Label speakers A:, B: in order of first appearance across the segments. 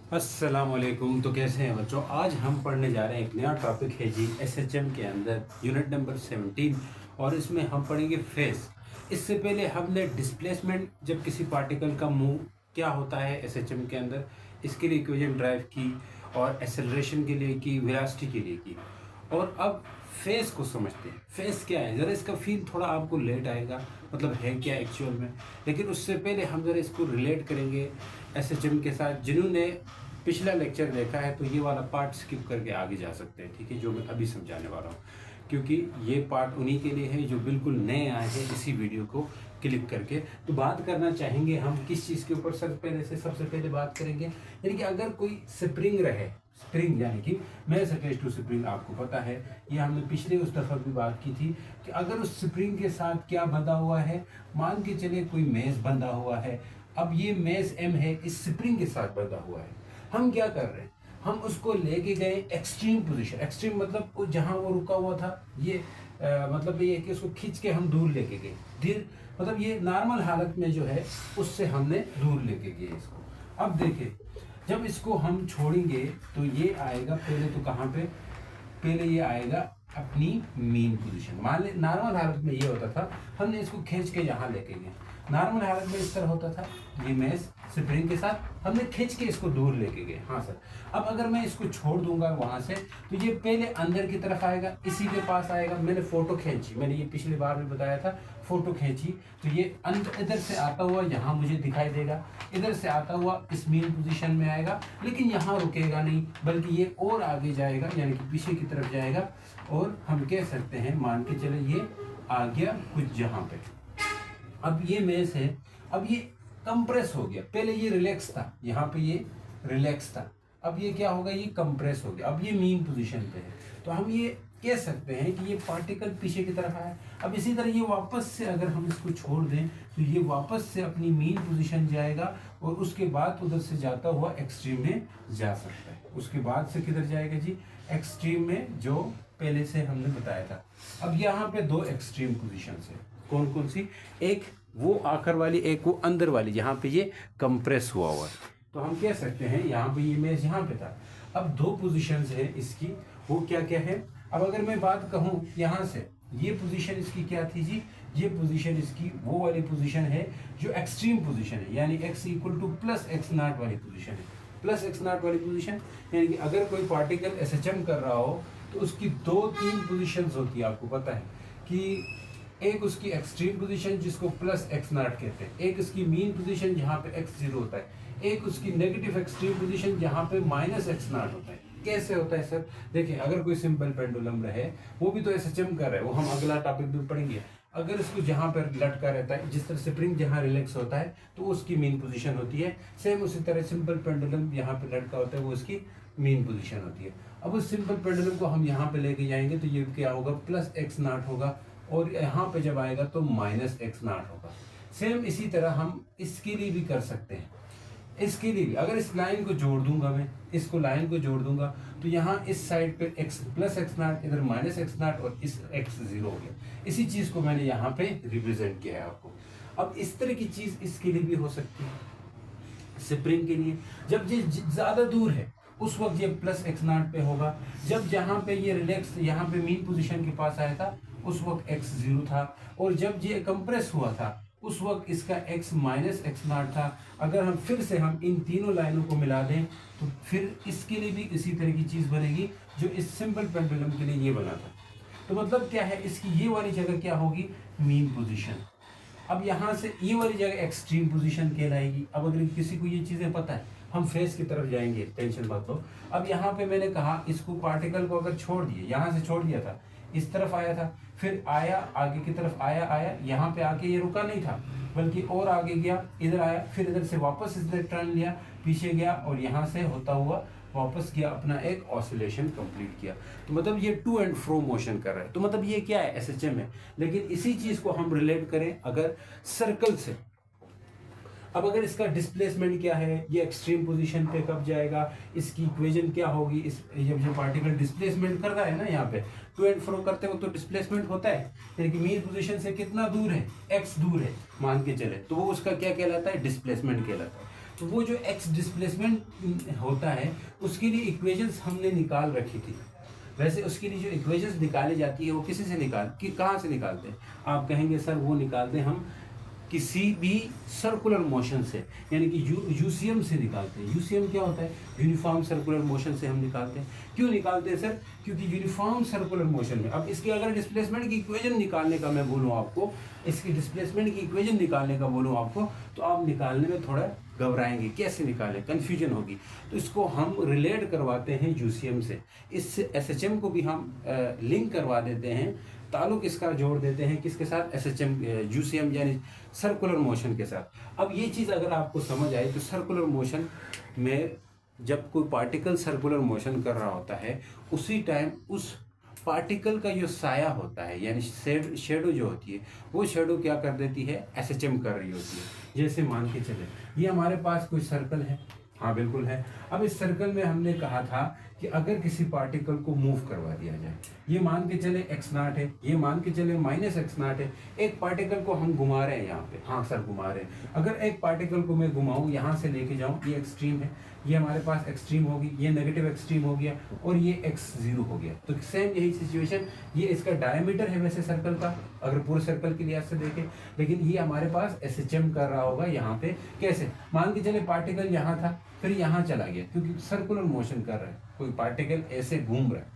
A: अस्सलामुअलैकुम। तो कैसे हैं बच्चों? आज हम पढ़ने जा रहे हैं, एक नया टॉपिक है जी एसएचएम के अंदर, यूनिट नंबर 17। और इसमें हम पढ़ेंगे फेस। इससे पहले हमने डिस्प्लेसमेंट, जब किसी पार्टिकल का मूव क्या होता है एसएचएम के अंदर, इसके लिए इक्वेशन ड्राइव की, और एक्सेलरेशन के लिए की, वेलोसिटी के लिए की। और अब फेस को समझते हैं। फेस क्या है, ज़रा इसका फील थोड़ा आपको लेट आएगा, मतलब है क्या एक्चुअल में। लेकिन उससे पहले हम ज़रा इसको रिलेट करेंगे एसएचएम के साथ। जिन्होंने पिछला लेक्चर देखा है तो ये वाला पार्ट स्किप करके आगे जा सकते हैं, ठीक है, जो मैं अभी समझाने वाला हूँ। क्योंकि ये पार्ट उन्हीं के लिए है जो बिल्कुल नए आए हैं इसी वीडियो को क्लिक करके। तो बात करना चाहेंगे हम किस चीज़ के ऊपर? सबसे पहले बात करेंगे, यानी कि अगर कोई स्प्रिंग रहे, स्प्रिंग यानी कि मेस अटैच टू स्प्रिंग, आपको पता है, ये हमने पिछले उस दफ़ा भी बात की थी कि अगर उस स्प्रिंग के साथ क्या बंधा हुआ है, मान के चलिए कोई मेस बंधा हुआ है। अब ये मेस एम है, इस स्प्रिंग के साथ बंधा हुआ है। हम क्या कर रहे हैं, हम उसको लेके गए एक्सट्रीम पोजीशन। एक्सट्रीम मतलब जहां वो रुका हुआ था, ये मतलब ये कि उसको खींच के हम दूर लेके गए। धीरे मतलब ये नॉर्मल हालत में जो है उससे हमने दूर लेके गए इसको। अब देखें, जब इसको हम छोड़ेंगे तो ये आएगा पहले तो कहाँ पे, पहले ये आएगा अपनी मीन पोजीशन। मान ले नॉर्मल हालत में ये होता था, हमने इसको खींच के यहाँ लेके गए। नॉर्मल हालत में इस तरह होता था, ये मेस स्प्रिंग के साथ हमने खींच के इसको दूर लेके गए। हाँ सर। अब अगर मैं इसको छोड़ दूंगा वहां से, तो ये पहले अंदर की तरफ आएगा, इसी के पास आएगा। मैंने फोटो खींची, मैंने ये पिछली बार भी बताया था, फोटो खींची तो ये अंदर इधर से आता हुआ यहाँ मुझे दिखाई देगा, इधर से आता हुआ इस मीन पोजीशन में आएगा, लेकिन यहाँ रुकेगा नहीं, बल्कि ये और आगे जाएगा, यानी कि पीछे की तरफ जाएगा। और हम कह सकते हैं, मान के चले ये आ गया कुछ यहाँ पे। अब ये मेस है, अब ये कंप्रेस हो गया। पहले ये रिलैक्स था, यहाँ पे ये रिलैक्स था, अब ये क्या होगा, ये कंप्रेस हो गया, अब ये मीन पोजीशन पे है। तो हम ये कह सकते हैं कि ये पार्टिकल पीछे की तरफ आया। अब इसी तरह ये वापस से अगर हम इसको छोड़ दें तो ये वापस से अपनी मीन पोजीशन जाएगा, और उसके बाद उधर से जाता हुआ एक्सट्रीम में जा सकता है। उसके बाद से किधर जाएगा जी, एक्सट्रीम में, जो पहले से हमने बताया था। अब यहाँ पे दो एक्सट्रीम पोजीशन है, कौन कौन सी? एक वो आखिर वाली, एक वो अंदर वाली, जहाँ पे ये कंप्रेस हुआ हुआ है। तो हम कह सकते हैं यहाँ पे ये मेस यहाँ पे था। अब दो पोजीशंस है इसकी, वो क्या क्या है? अब अगर मैं बात कहूँ यहाँ से, ये पोजीशन इसकी क्या थी जी, ये पोजीशन इसकी वो वाली पोजीशन है जो एक्सट्रीम पोजीशन है, यानी x equal two plus x not वाली पोजीशन है। प्लस एक्स नॉट वाली पोजीशन यानी कि अगर कोई पार्टिकल एसएचएम कर रहा हो तो उसकी दो तीन पोजीशंस होती है। आपको पता है कि एक उसकी एक्सट्रीम पोजीशन जिसको प्लस एक्स नॉट कहते हैं, एक उसकी मीन पोजीशन जहाँ पे एक्स जीरो होता है, एक उसकी नेगेटिव एक्सट्रीम पोजीशन जहाँ पे माइनस एक्स नॉट होता है। कैसे होता है सर? देखिए, अगर कोई सिंपल पेंडुलम रहे, वो भी तो एसएचएम कर रहा है, वो हम अगला टॉपिक भी पढ़ेंगे। अगर इसको जहाँ पर लटका रहता है, जिस तरह स्प्रिंग जहाँ रिलैक्स होता है तो उसकी मीन पोजीशन होती है। सेम उसी तरह सिंपल पेंडुलम यहाँ पे लटका होता है, वो उसकी मीन पोजीशन होती है। अब उस सिंपल पेंडुलम को हम यहाँ पे लेके जाएंगे तो ये क्या होगा, प्लस एक्स नॉट होगा, और यहाँ पे जब आएगा तो माइनस एक्स नॉट होगा। सेम इसी तरह हम इसके लिए भी कर सकते हैं। इसके लिए भी अगर इस लाइन को जोड़ दूंगा, मैं इसको लाइन को जोड़ दूंगा, तो यहाँ इस साइड पे x प्लस एक्स नॉट, इधर माइनस एक्स नॉट, और इस x जीरो हो गया। इसी चीज को मैंने यहाँ पे रिप्रेजेंट किया है आपको। अब इस तरह की चीज इसके लिए भी हो सकती है। स्प्रिंग के लिए जब ये ज्यादा दूर है उस वक्त ये प्लस एक्स नॉट पे होगा। जब जहाँ पे ये रिलैक्स यहाँ पे मीन पोजीशन के पास आया था उस वक्त x जीरो था, और जब ये कंप्रेस हुआ था उस वक्त इसका x माइनस एक्स नॉट था। अगर हम फिर से हम इन तीनों लाइनों को मिला दें तो फिर इसके लिए भी इसी तरह की चीज बनेगी जो इस सिंपल पेंडुलम के लिए ये बना था। तो मतलब क्या है, इसकी ये वाली जगह क्या होगी, मीन पोजीशन। अब यहाँ से ये वाली जगह एक्सट्रीम पोजीशन कहलाएगी। अब अगर किसी को ये चीजें पता है, हम फेस की तरफ जाएंगे, टेंशन मत लो। अब यहाँ पे मैंने कहा इसको पार्टिकल को अगर छोड़ दिए, यहाँ से छोड़ दिया था, इस तरफ आया था, फिर आया आगे की तरफ, आया यहाँ पे आके ये रुका नहीं था, बल्कि और आगे गया, इधर आया, फिर इधर से वापस इधर टर्न लिया, पीछे गया, और यहाँ से होता हुआ वापस गया, अपना एक ऑसिलेशन कंप्लीट किया। तो मतलब ये टू एंड फ्रो मोशन कर रहा है। तो मतलब ये क्या है, एसएचएम है। लेकिन इसी चीज को हम रिलेट करें अगर सर्कल से। अब अगर इसका डिस्प्लेसमेंट क्या है, ये एक्सट्रीम पोजीशन पे कब जाएगा, इसकी इक्वेशन क्या होगी, इस जब जो पार्टिकल डिस्प्लेसमेंट कर रहा है ना, यहाँ पे टू एंड फ्रो करते हो तो डिस्प्लेसमेंट होता है, यानी कि मीन पोजीशन से कितना दूर है, एक्स दूर है मान के चले, तो वो उसका क्या कहलाता है, डिस्प्लेसमेंट कहलाता है। तो वो जो एक्स डिस्प्लेसमेंट होता है उसके लिए इक्वेशंस हमने निकाल रखी थी। वैसे उसके लिए जो इक्वेशंस निकाली जाती है वो किसी से कहाँ से निकालते हैं? आप कहेंगे सर वो निकालते हैं हम किसी भी सर्कुलर मोशन से, यानी कि यूसीएम से निकालते हैं। यूसीएम क्या होता है? यूनिफॉर्म सर्कुलर मोशन से हम निकालते हैं। क्यों निकालते हैं सर? क्योंकि यूनिफॉर्म सर्कुलर मोशन में, अब इसके अगर डिस्प्लेसमेंट की इक्वेशन निकालने का मैं बोलूँ आपको, इसकी डिस्प्लेसमेंट की इक्वेशन निकालने का बोलूँ आपको, तो आप निकालने में थोड़ा घबराएंगे, कैसे निकालें, कन्फ्यूजन होगी। तो इसको हम रिलेट करवाते हैं यूसीएम से, इस एसएचएम को भी हम लिंक करवा देते हैं, ताल्लुक इसका जोड़ देते हैं किसके साथ? एसएचएम, यूसीएम यानी सर्कुलर मोशन के साथ। अब ये चीज़ अगर आपको समझ आए तो सर्कुलर मोशन में जब कोई पार्टिकल सर्कुलर मोशन कर रहा होता है, उसी टाइम उस पार्टिकल का जो साया होता है यानी शेडो जो होती है, वो शेडो क्या कर देती है? एसएचएम कर रही होती है। जैसे मान के चले ये हमारे पास कोई सर्कल है, हाँ बिल्कुल है। अब इस सर्कल में हमने कहा था कि अगर किसी पार्टिकल को मूव करवा दिया जाए, ये मान के चले x0 है, ये मान के चले -x0 है, एक पार्टिकल को हम घुमा रहे हैं यहाँ पे, हाँ सर घुमा रहे हैं। अगर एक पार्टिकल को मैं घुमाऊँ, यहाँ से लेके जाऊँ, ये एक्सट्रीम है, ये हमारे पास एक्सट्रीम होगी, ये नेगेटिव एक्सट्रीम हो गया और ये x0 हो गया। तो सेम यही सिचुएशन, ये इसका डायमीटर है वैसे सर्कल का, अगर पूरे सर्कल के लिहाज से देखें, लेकिन ये हमारे पास एसएचएम कर रहा होगा यहाँ पे। कैसे? मान के चले पार्टिकल यहाँ था, फिर यहाँ चला गया, क्योंकि सर्कुलर मोशन कर रहा है, कोई पार्टिकल ऐसे घूम रहा है,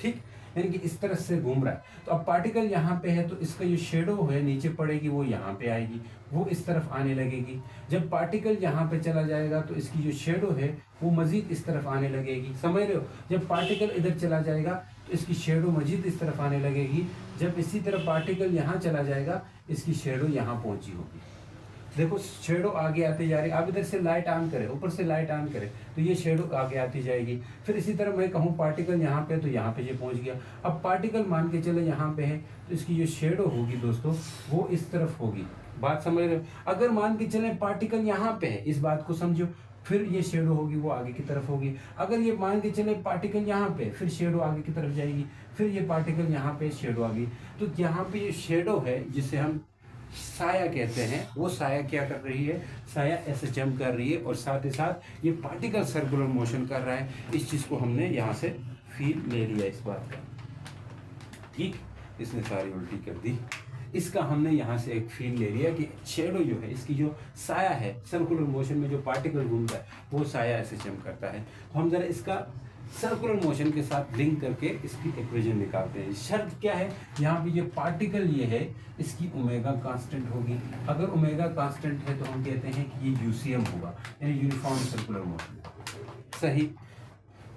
A: ठीक, यानी कि इस तरह से घूम रहा है। तो अब पार्टिकल यहाँ पे है तो इसका जो शेडो है नीचे पड़ेगी, वो यहाँ पे आएगी, वो इस तरफ आने लगेगी। जब पार्टिकल यहाँ पे चला जाएगा तो इसकी जो शेडो है वो मजीद इस तरफ आने लगेगी, समझ रहे हो? जब पार्टिकल इधर चला जाएगा तो इसकी शेडो मजीद इस तरफ आने लगेगी। जब इसी तरफ पार्टिकल यहाँ चला जाएगा, इसकी शेडो यहाँ पहुँची होगी। देखो शेडो आगे आती जा रही है। आप इधर से लाइट ऑन करें, ऊपर से लाइट ऑन करें तो ये शेडो आगे आती जाएगी। फिर इसी तरह मैं कहूँ पार्टिकल यहाँ पे, तो यहाँ पे ये पहुँच गया। अब पार्टिकल मान के चले यहाँ पे है तो इसकी जो शेडो होगी दोस्तों वो इस तरफ होगी। बात समझ रहे हो? अगर मान के चले पार्टिकल यहाँ पे है, इस बात को समझो, फिर ये शेडो होगी वो आगे की तरफ होगी। अगर ये मान के चले पार्टिकल यहाँ पे, फिर शेडो आगे की तरफ जाएगी, फिर ये पार्टिकल यहाँ पे, शेडो आ गई। तो यहाँ पे ये शेडो है जिसे हम साया कहते हैं, वो साया क्या कर रही है? साया एसएचएम कर रही है और साथ ही साथ ये पार्टिकल सर्कुलर मोशन कर रहा है। इस चीज़ को हमने यहाँ से फील ले लिया इस बात का, ठीक, इसने सारी उल्टी कर दी। इसका हमने यहाँ से एक फील ले लिया कि शेडो जो है, इसकी जो साया है सर्कुलर मोशन में जो पार्टिकल घूमता है वो साया एसएचएम करता है। तो हम जरा इसका सर्कुलर मोशन के साथ लिंक करके इसकी इक्वेशन निकालते हैं। शर्त क्या है? यहाँ पे ये पार्टिकल ये है, इसकी ओमेगा कांस्टेंट होगी। अगर ओमेगा कांस्टेंट है तो हम कहते हैं कि ये यूसीएम होगा, यानी यूनिफॉर्म सर्कुलर मोशन, सही।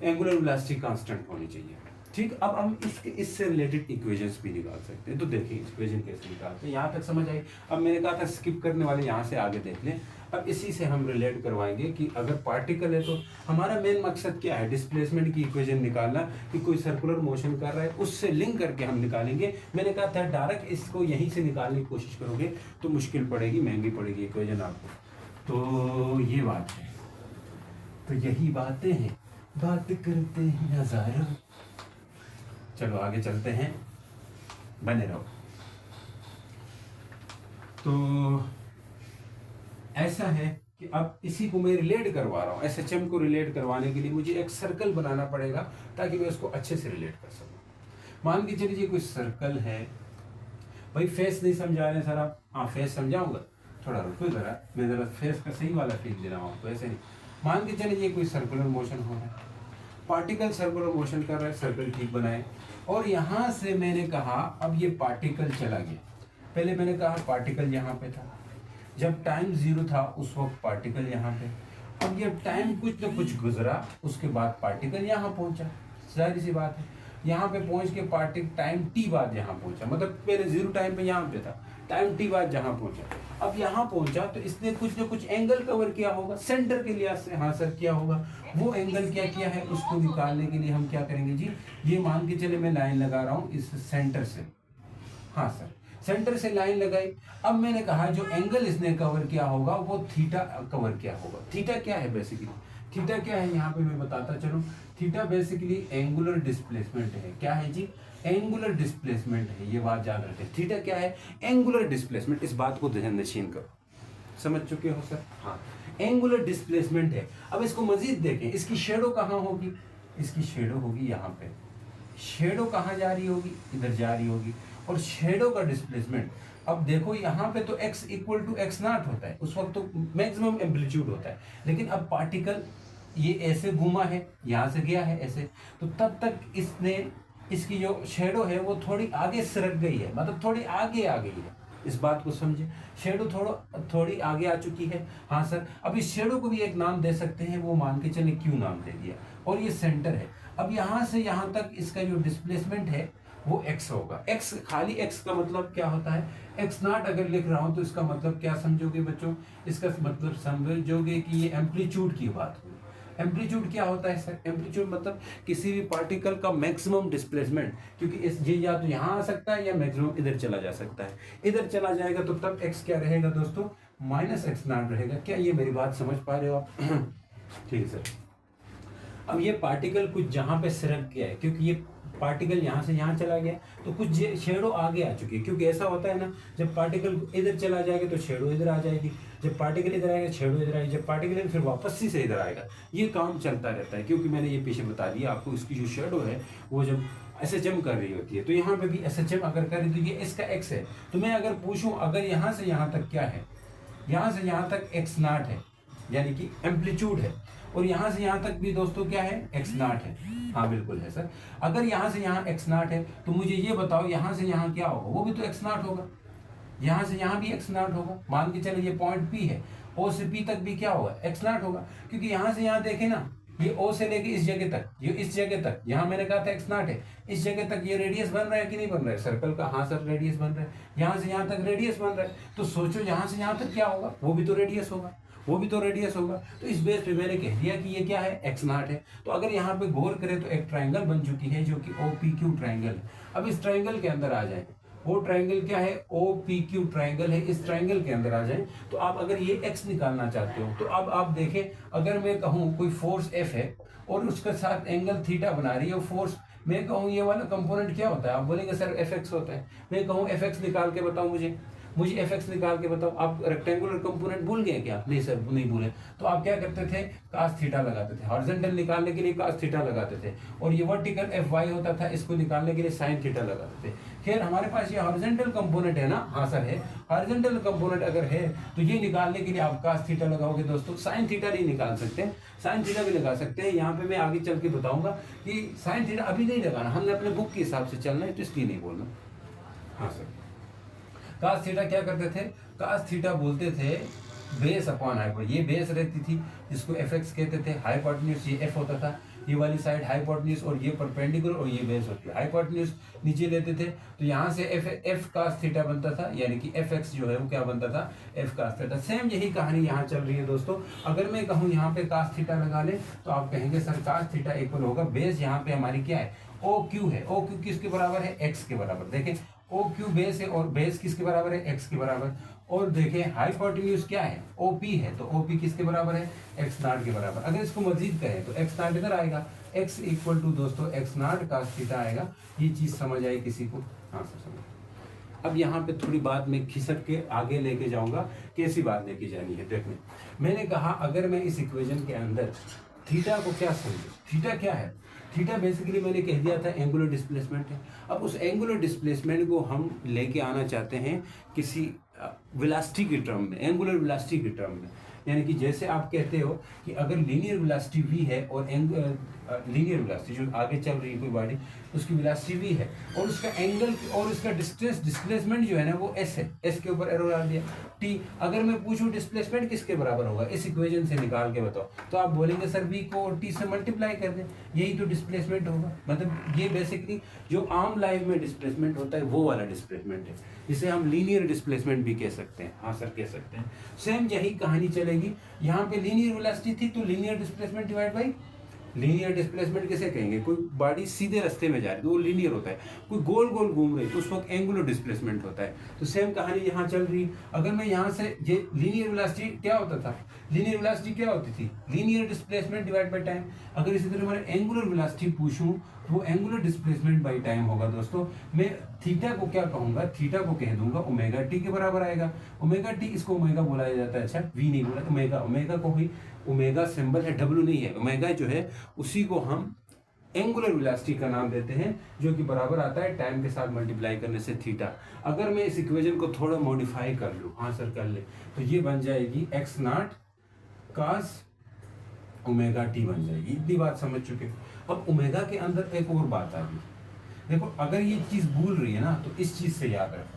A: एंगुलर वेलोसिटी कांस्टेंट होनी चाहिए, ठीक। अब हम इससे रिलेटेड इक्वेशंस भी निकाल सकते हैं। तो देखिए इक्वेशन कैसे निकालते हैं, यहाँ तक समझ आई। अब मैंने कहा था स्किप करने वाले यहाँ से आगे देख लें। अब इसी से हम रिलेट करवाएंगे कि अगर पार्टिकल है तो हमारा मेन मकसद क्या है? डिस्प्लेसमेंट की इक्वेशन निकालना, कि कोई सर्कुलर मोशन कर रहा है उससे लिंक करके हम निकालेंगे। मैंने कहा था डायरेक्ट इसको यहीं से निकालने की कोशिश करोगे तो मुश्किल पड़ेगी, महंगी पड़ेगी इक्वेशन आपको। तो ये बात है, तो यही बातें हैं, बात करते हैं हजारों। चलो आगे चलते हैं, बने रहो। तो ऐसा है कि अब इसी को मैं रिलेट करवा रहा हूँ, एसएचएम को रिलेट करवाने के लिए मुझे एक सर्कल बनाना पड़ेगा ताकि मैं उसको अच्छे से रिलेट कर सकूँ। मान के चलिए कोई सर्कल है, भाई फेस नहीं समझा रहे सर आप? हाँ फेस समझाऊंगा, थोड़ा रुको जरा, मैं जरा फेस का सही वाला फील दे रहा हूँ आपको, ऐसे नहीं। मान के चलिए कोई सर्कुलर मोशन हो रहा है, पार्टिकल सर्कुलर मोशन कर रहा है, सर्कल ठीक बनाए। और यहाँ से मैंने कहा अब ये पार्टिकल चला गया। पहले मैंने कहा पार्टिकल यहाँ पे था, जब टाइम 0 था उस वक्त पार्टिकल यहाँ पे। अब ये टाइम कुछ ना कुछ गुजरा, उसके बाद पार्टिकल यहाँ पहुँचा, जाहिर सी बात है। यहाँ पे पहुँच के पार्टिकल टाइम t बाद यहाँ पहुँचा, मतलब पहले 0 टाइम पे यहाँ पे था, टाइम t बाद जहाँ पहुँचा। अब यहाँ पहुँचा तो इसने कुछ ना कुछ एंगल कवर किया होगा सेंटर के लिहाज से। हाँ सर क्या होगा? वो एंगल क्या किया है उसको निकालने के लिए हम क्या करेंगे जी, ये मान के चले मैं लाइन लगा रहा हूँ इस सेंटर से। हाँ सर सेंटर से लाइन लगाई। अब मैंने कहा जो एंगल इसने कवर किया होगा वो थीटा कवर किया होगा। थीटा क्या है बेसिकली? थीटा क्या है यहाँ पे मैं बताता चलूँ। थीटा बेसिकली एंगुलर डिस्प्लेसमेंट है। क्या है जी? एंगुलर डिस्प्लेसमेंट है, ये बात याद रखें। थीटा क्या है? Angular displacement. इस बात को ध्यान नशीन करो, समझ चुके हो सर? हाँ, एंगुलर डिस्प्लेसमेंट है। अब इसको मजीद देखें, इसकी शेडो कहाँ होगी, इसकी शेडो होगी यहाँ पे। शेडो कहाँ जा रही होगी, इधर जा रही होगी। और शेडो का डिस्प्लेसमेंट, अब देखो यहाँ पे तो x equal to x naught होता है, उस वक्त तो मैक्सिमम एम्पलीट्यूड होता है। लेकिन अब पार्टिकल ये ऐसे घूमा है, यहाँ से गया है ऐसे, तो तब तक इसने इसकी जो शेडो है वो थोड़ी आगे सरक गई है, मतलब थोड़ी आगे आ गई है। इस बात को समझे, शेडो थोड़ी आगे आ चुकी है। हाँ सर, अब इस शेडो को भी एक नाम दे सकते हैं, वो मान के चले क्यू नाम दे दिया, और ये सेंटर है। अब यहाँ से यहाँ तक इसका जो डिस्प्लेसमेंट है वो x होगा। x, खाली x का मतलब क्या होता है, x नॉट अगर लिख रहा हूँ तो इसका मतलब क्या समझोगे बच्चों, इसका मतलब समझोगे कि ये एम्पलीट्यूड की बात हुई। एम्पलीट्यूड क्या होता है सर, एम्पलीट्यूड मतलब किसी भी पार्टिकल का मैक्सिमम डिस्प्लेसमेंट, क्योंकि इस ये या तो यहाँ आ सकता है या मैक्सिमम इधर चला जा सकता है। इधर चला जाएगा तो तब x क्या रहेगा दोस्तों, माइनस x नॉट रहेगा। क्या ये मेरी बात समझ पा रहे हो आप? ठीक है सर। अब ये पार्टिकल कुछ जहाँ पे सरक गया है, क्योंकि ये पार्टिकल यहाँ से यहाँ चला गया तो कुछ शेडो आगे आ चुकी है, क्योंकि ऐसा होता है ना, जब पार्टिकल इधर चला जाएगा तो शेडो इधर आ जाएगी, जब पार्टिकल इधर आएगा शेडो इधर आएगी, जब पार्टिकल फिर वापस से इधर आएगा। ये काम चलता रहता है, क्योंकि मैंने ये पीछे बता दिया आपको, इसकी जो शेडो है वो जब SHM कर रही होती है, तो यहाँ पे भी SHM अगर कर रही तो ये इसका x है। तो मैं अगर पूछूं, अगर यहाँ से यहाँ तक क्या है, यहाँ से यहाँ तक x नॉट है, यानी कि एम्पलीट्यूड है, और यहाँ से यहाँ तक भी दोस्तों क्या है, x नॉट है। हाँ बिल्कुल है सर। अगर यहाँ से यहाँ x नॉट है तो मुझे ये बताओ यहाँ से यहाँ क्या होगा, वो भी तो x नॉट होगा, यहाँ से यहाँ भी x नॉट होगा। मान के चले ये पॉइंट P है, O से P तक भी क्या होगा, x नॉट होगा, क्योंकि यहाँ से यहाँ देखें ना, ये O से लेके इस जगह तक, ये इस जगह तक, यहाँ मैंने कहा था x नॉट है, इस जगह तक ये रेडियस बन रहा है कि नहीं बन रहा है सर्कल का? हाँ सर रेडियस बन रहा है, यहाँ से यहाँ तक रेडियस बन रहा है। तो सोचो यहाँ से यहाँ तक क्या होगा, वो भी तो रेडियस होगा, वो भी तो रेडियस होगा। तो इस बेस पे मैंने कह दिया कि ये क्या है, x नॉट है। तो अगर यहाँ पे गौर करें तो एक ट्राइंगल बन चुकी है जो कि OPQ ट्राइंगल है। अब इस ट्राइंगल के अंदर आ जाए, वो ट्राइंगल क्या है, OPQ ट्राइंगल है। इस ट्राइंगल के अंदर आ जाए तो आप अगर ये x निकालना चाहते हो तो अब आप देखें, अगर मैं कहूँ कोई फोर्स F है और उसके साथ एंगल थीटा बना रही है फोर्स, मैं कहूँ ये वाला कंपोनेंट क्या होता है, आप बोलेंगे सर FX होता है। मैं कहूँ FX निकाल के बताओ मुझे FX निकाल के बताओ। आप रेक्टेंगुलर कंपोनेंट भूल गए क्या? नहीं सर नहीं भूले। तो आप क्या करते थे, cos थीटा लगाते थे, हॉरिजॉन्टल निकालने के लिए cos थीटा लगाते थे, और ये वर्टिकल FY होता था, इसको निकालने के लिए sin थीटा लगाते थे। खैर हमारे पास ये हॉरिजॉन्टल कंपोनेंट है ना, हाँ सर है। हॉरिजॉन्टल कंपोनेंट अगर है तो ये निकालने के लिए आप cos थीटा लगाओगे दोस्तों, sin थीटा नहीं निकाल सकते, sin थीटा भी लगा सकते हैं। यहाँ पे मैं आगे चल के बताऊंगा कि sin थीटा अभी नहीं लगाना, हमने अपने बुक के हिसाब से चलना है, तो इसलिए नहीं बोलना। हाँ सर, cos थीटा क्या करते थे, cos थीटा बोलते थे बेस अपॉन हाइपोटेन्यूज। ये बेस रहती थी जिसको FX कहते थे, हाइपोटेन्यूज ये F होता था, ये वाली साइड हाइपोटेन्यूज और ये परपेंडिकुलर और ये बेस होती है। हाइपोटेन्यूज नीचे लेते थे तो यहाँ से F cos थीटा बनता था, यानी कि FX जो है वो क्या बनता था, F cos थीटा। सेम यही कहानी यहाँ चल रही है दोस्तों। अगर मैं कहूँ यहाँ पे cos थीटा लगा ले तो आप कहेंगे सर cos थीटा इक्वल होगा बेस, यहाँ पे हमारी क्या है, OQ है। OQ किसके बराबर है, X के बराबर। देखें OQ बेस है और बेस किसके बराबर है, X के बराबर। और देखें हाइपोटेन्यूज क्या है, OP है, तो OP किसके बराबर है, x नॉट के बराबर। अगर इसको मजीद करें तो x नॉट इधर आएगा, x इक्वल टू दोस्तों x नॉट cos थीटा आएगा। ये चीज समझ आई किसी को? हाँ सर समझ। अब यहाँ पे थोड़ी बात मैं खिसक के आगे लेके जाऊंगा, कैसी बात लेके जानी है देखने। मैंने कहा अगर मैं इस इक्वेशन के अंदर थीटा को क्या समझूं, थीटा क्या है, थीटा बेसिकली मैंने कह दिया था एंगुलर डिस्प्लेसमेंट है। अब उस एंगुलर डिस्प्लेसमेंट को हम लेके आना चाहते हैं किसी वेलोसिटी की टर्म में, एंगुलर वेलोसिटी की टर्म में। यानी कि जैसे आप कहते हो कि अगर लीनियर वेलोसिटी v है और लीनियर वेलोसिटी जो आगे चल रही है कोई बॉडी, उसकी वेलोसिटी v है और उसका एंगल और उसका डिस्प्लेसमेंट जो है ना वो s है, s के ऊपर एरो डाल दिया t। अगर मैं पूछूं डिस्प्लेसमेंट किसके बराबर होगा, इस इक्वेशन से निकाल के बताओ, तो आप बोलेंगे सर v को t से मल्टीप्लाई कर दें, यही तो डिस्प्लेसमेंट होगा। मतलब ये बेसिकली जो आम लाइफ में डिस्प्लेसमेंट होता है वो वाला डिस्प्लेसमेंट है, जिसे हम लीनियर डिस्प्लेसमेंट भी कह सकते हैं। हाँ सर कह सकते हैं। सेम यही कहानी चलेगी, यहाँ पे लीनियर वेलोसिटी थी तो linear displacement divide by linear displacement किसे कहेंगे? कोई बॉडी सीधे रास्ते में जा रही है तो वो लीनियर होता है, कोई गोल गोल घूम रही है तो उस वक्त एंगुलर डिस्प्लेसमेंट होता है। तो सेम कहानी यहाँ चल रही। अगर मैं यहाँ से ये लीनियर वेलोसिटी क्या होता था, लीनियर वेलोसिटी क्या होती थी? Linear displacement divide by time. अगर इसी तरह मैं एंगुलर वेलोसिटी पूछूं तो वो एंगुलर डिस्प्लेसमेंट बाय टाइम होगा दोस्तों। मैं थीटा को क्या कहूंगा? थीटा को कह दूंगा ओमेगा टी के बराबर आएगा। ओमेगा टी, इसको ओमेगा बोला जाता है, अच्छा वी नहीं बोला, ओमेगा। ओमेगा को भी, ओमेगा सिंबल है, डब्ल्यू नहीं है, ओमेगा जो है उसी को हम एंगुलर वेलोसिटी का नाम देते हैं, जो कि बराबर आता है टाइम के साथ मल्टीप्लाई करने से थीटा। अगर मैं इस इक्वेशन को थोड़ा मॉडिफाई कर लूँ, हाँ सर कर ले, तो ये बन जाएगी x not cos omega T बन जाएगी। इतनी बात समझ चुके हो। अब ओमेगा के अंदर एक और बात आ गई, देखो अगर ये चीज भूल रही है ना तो इस चीज से याद रखो।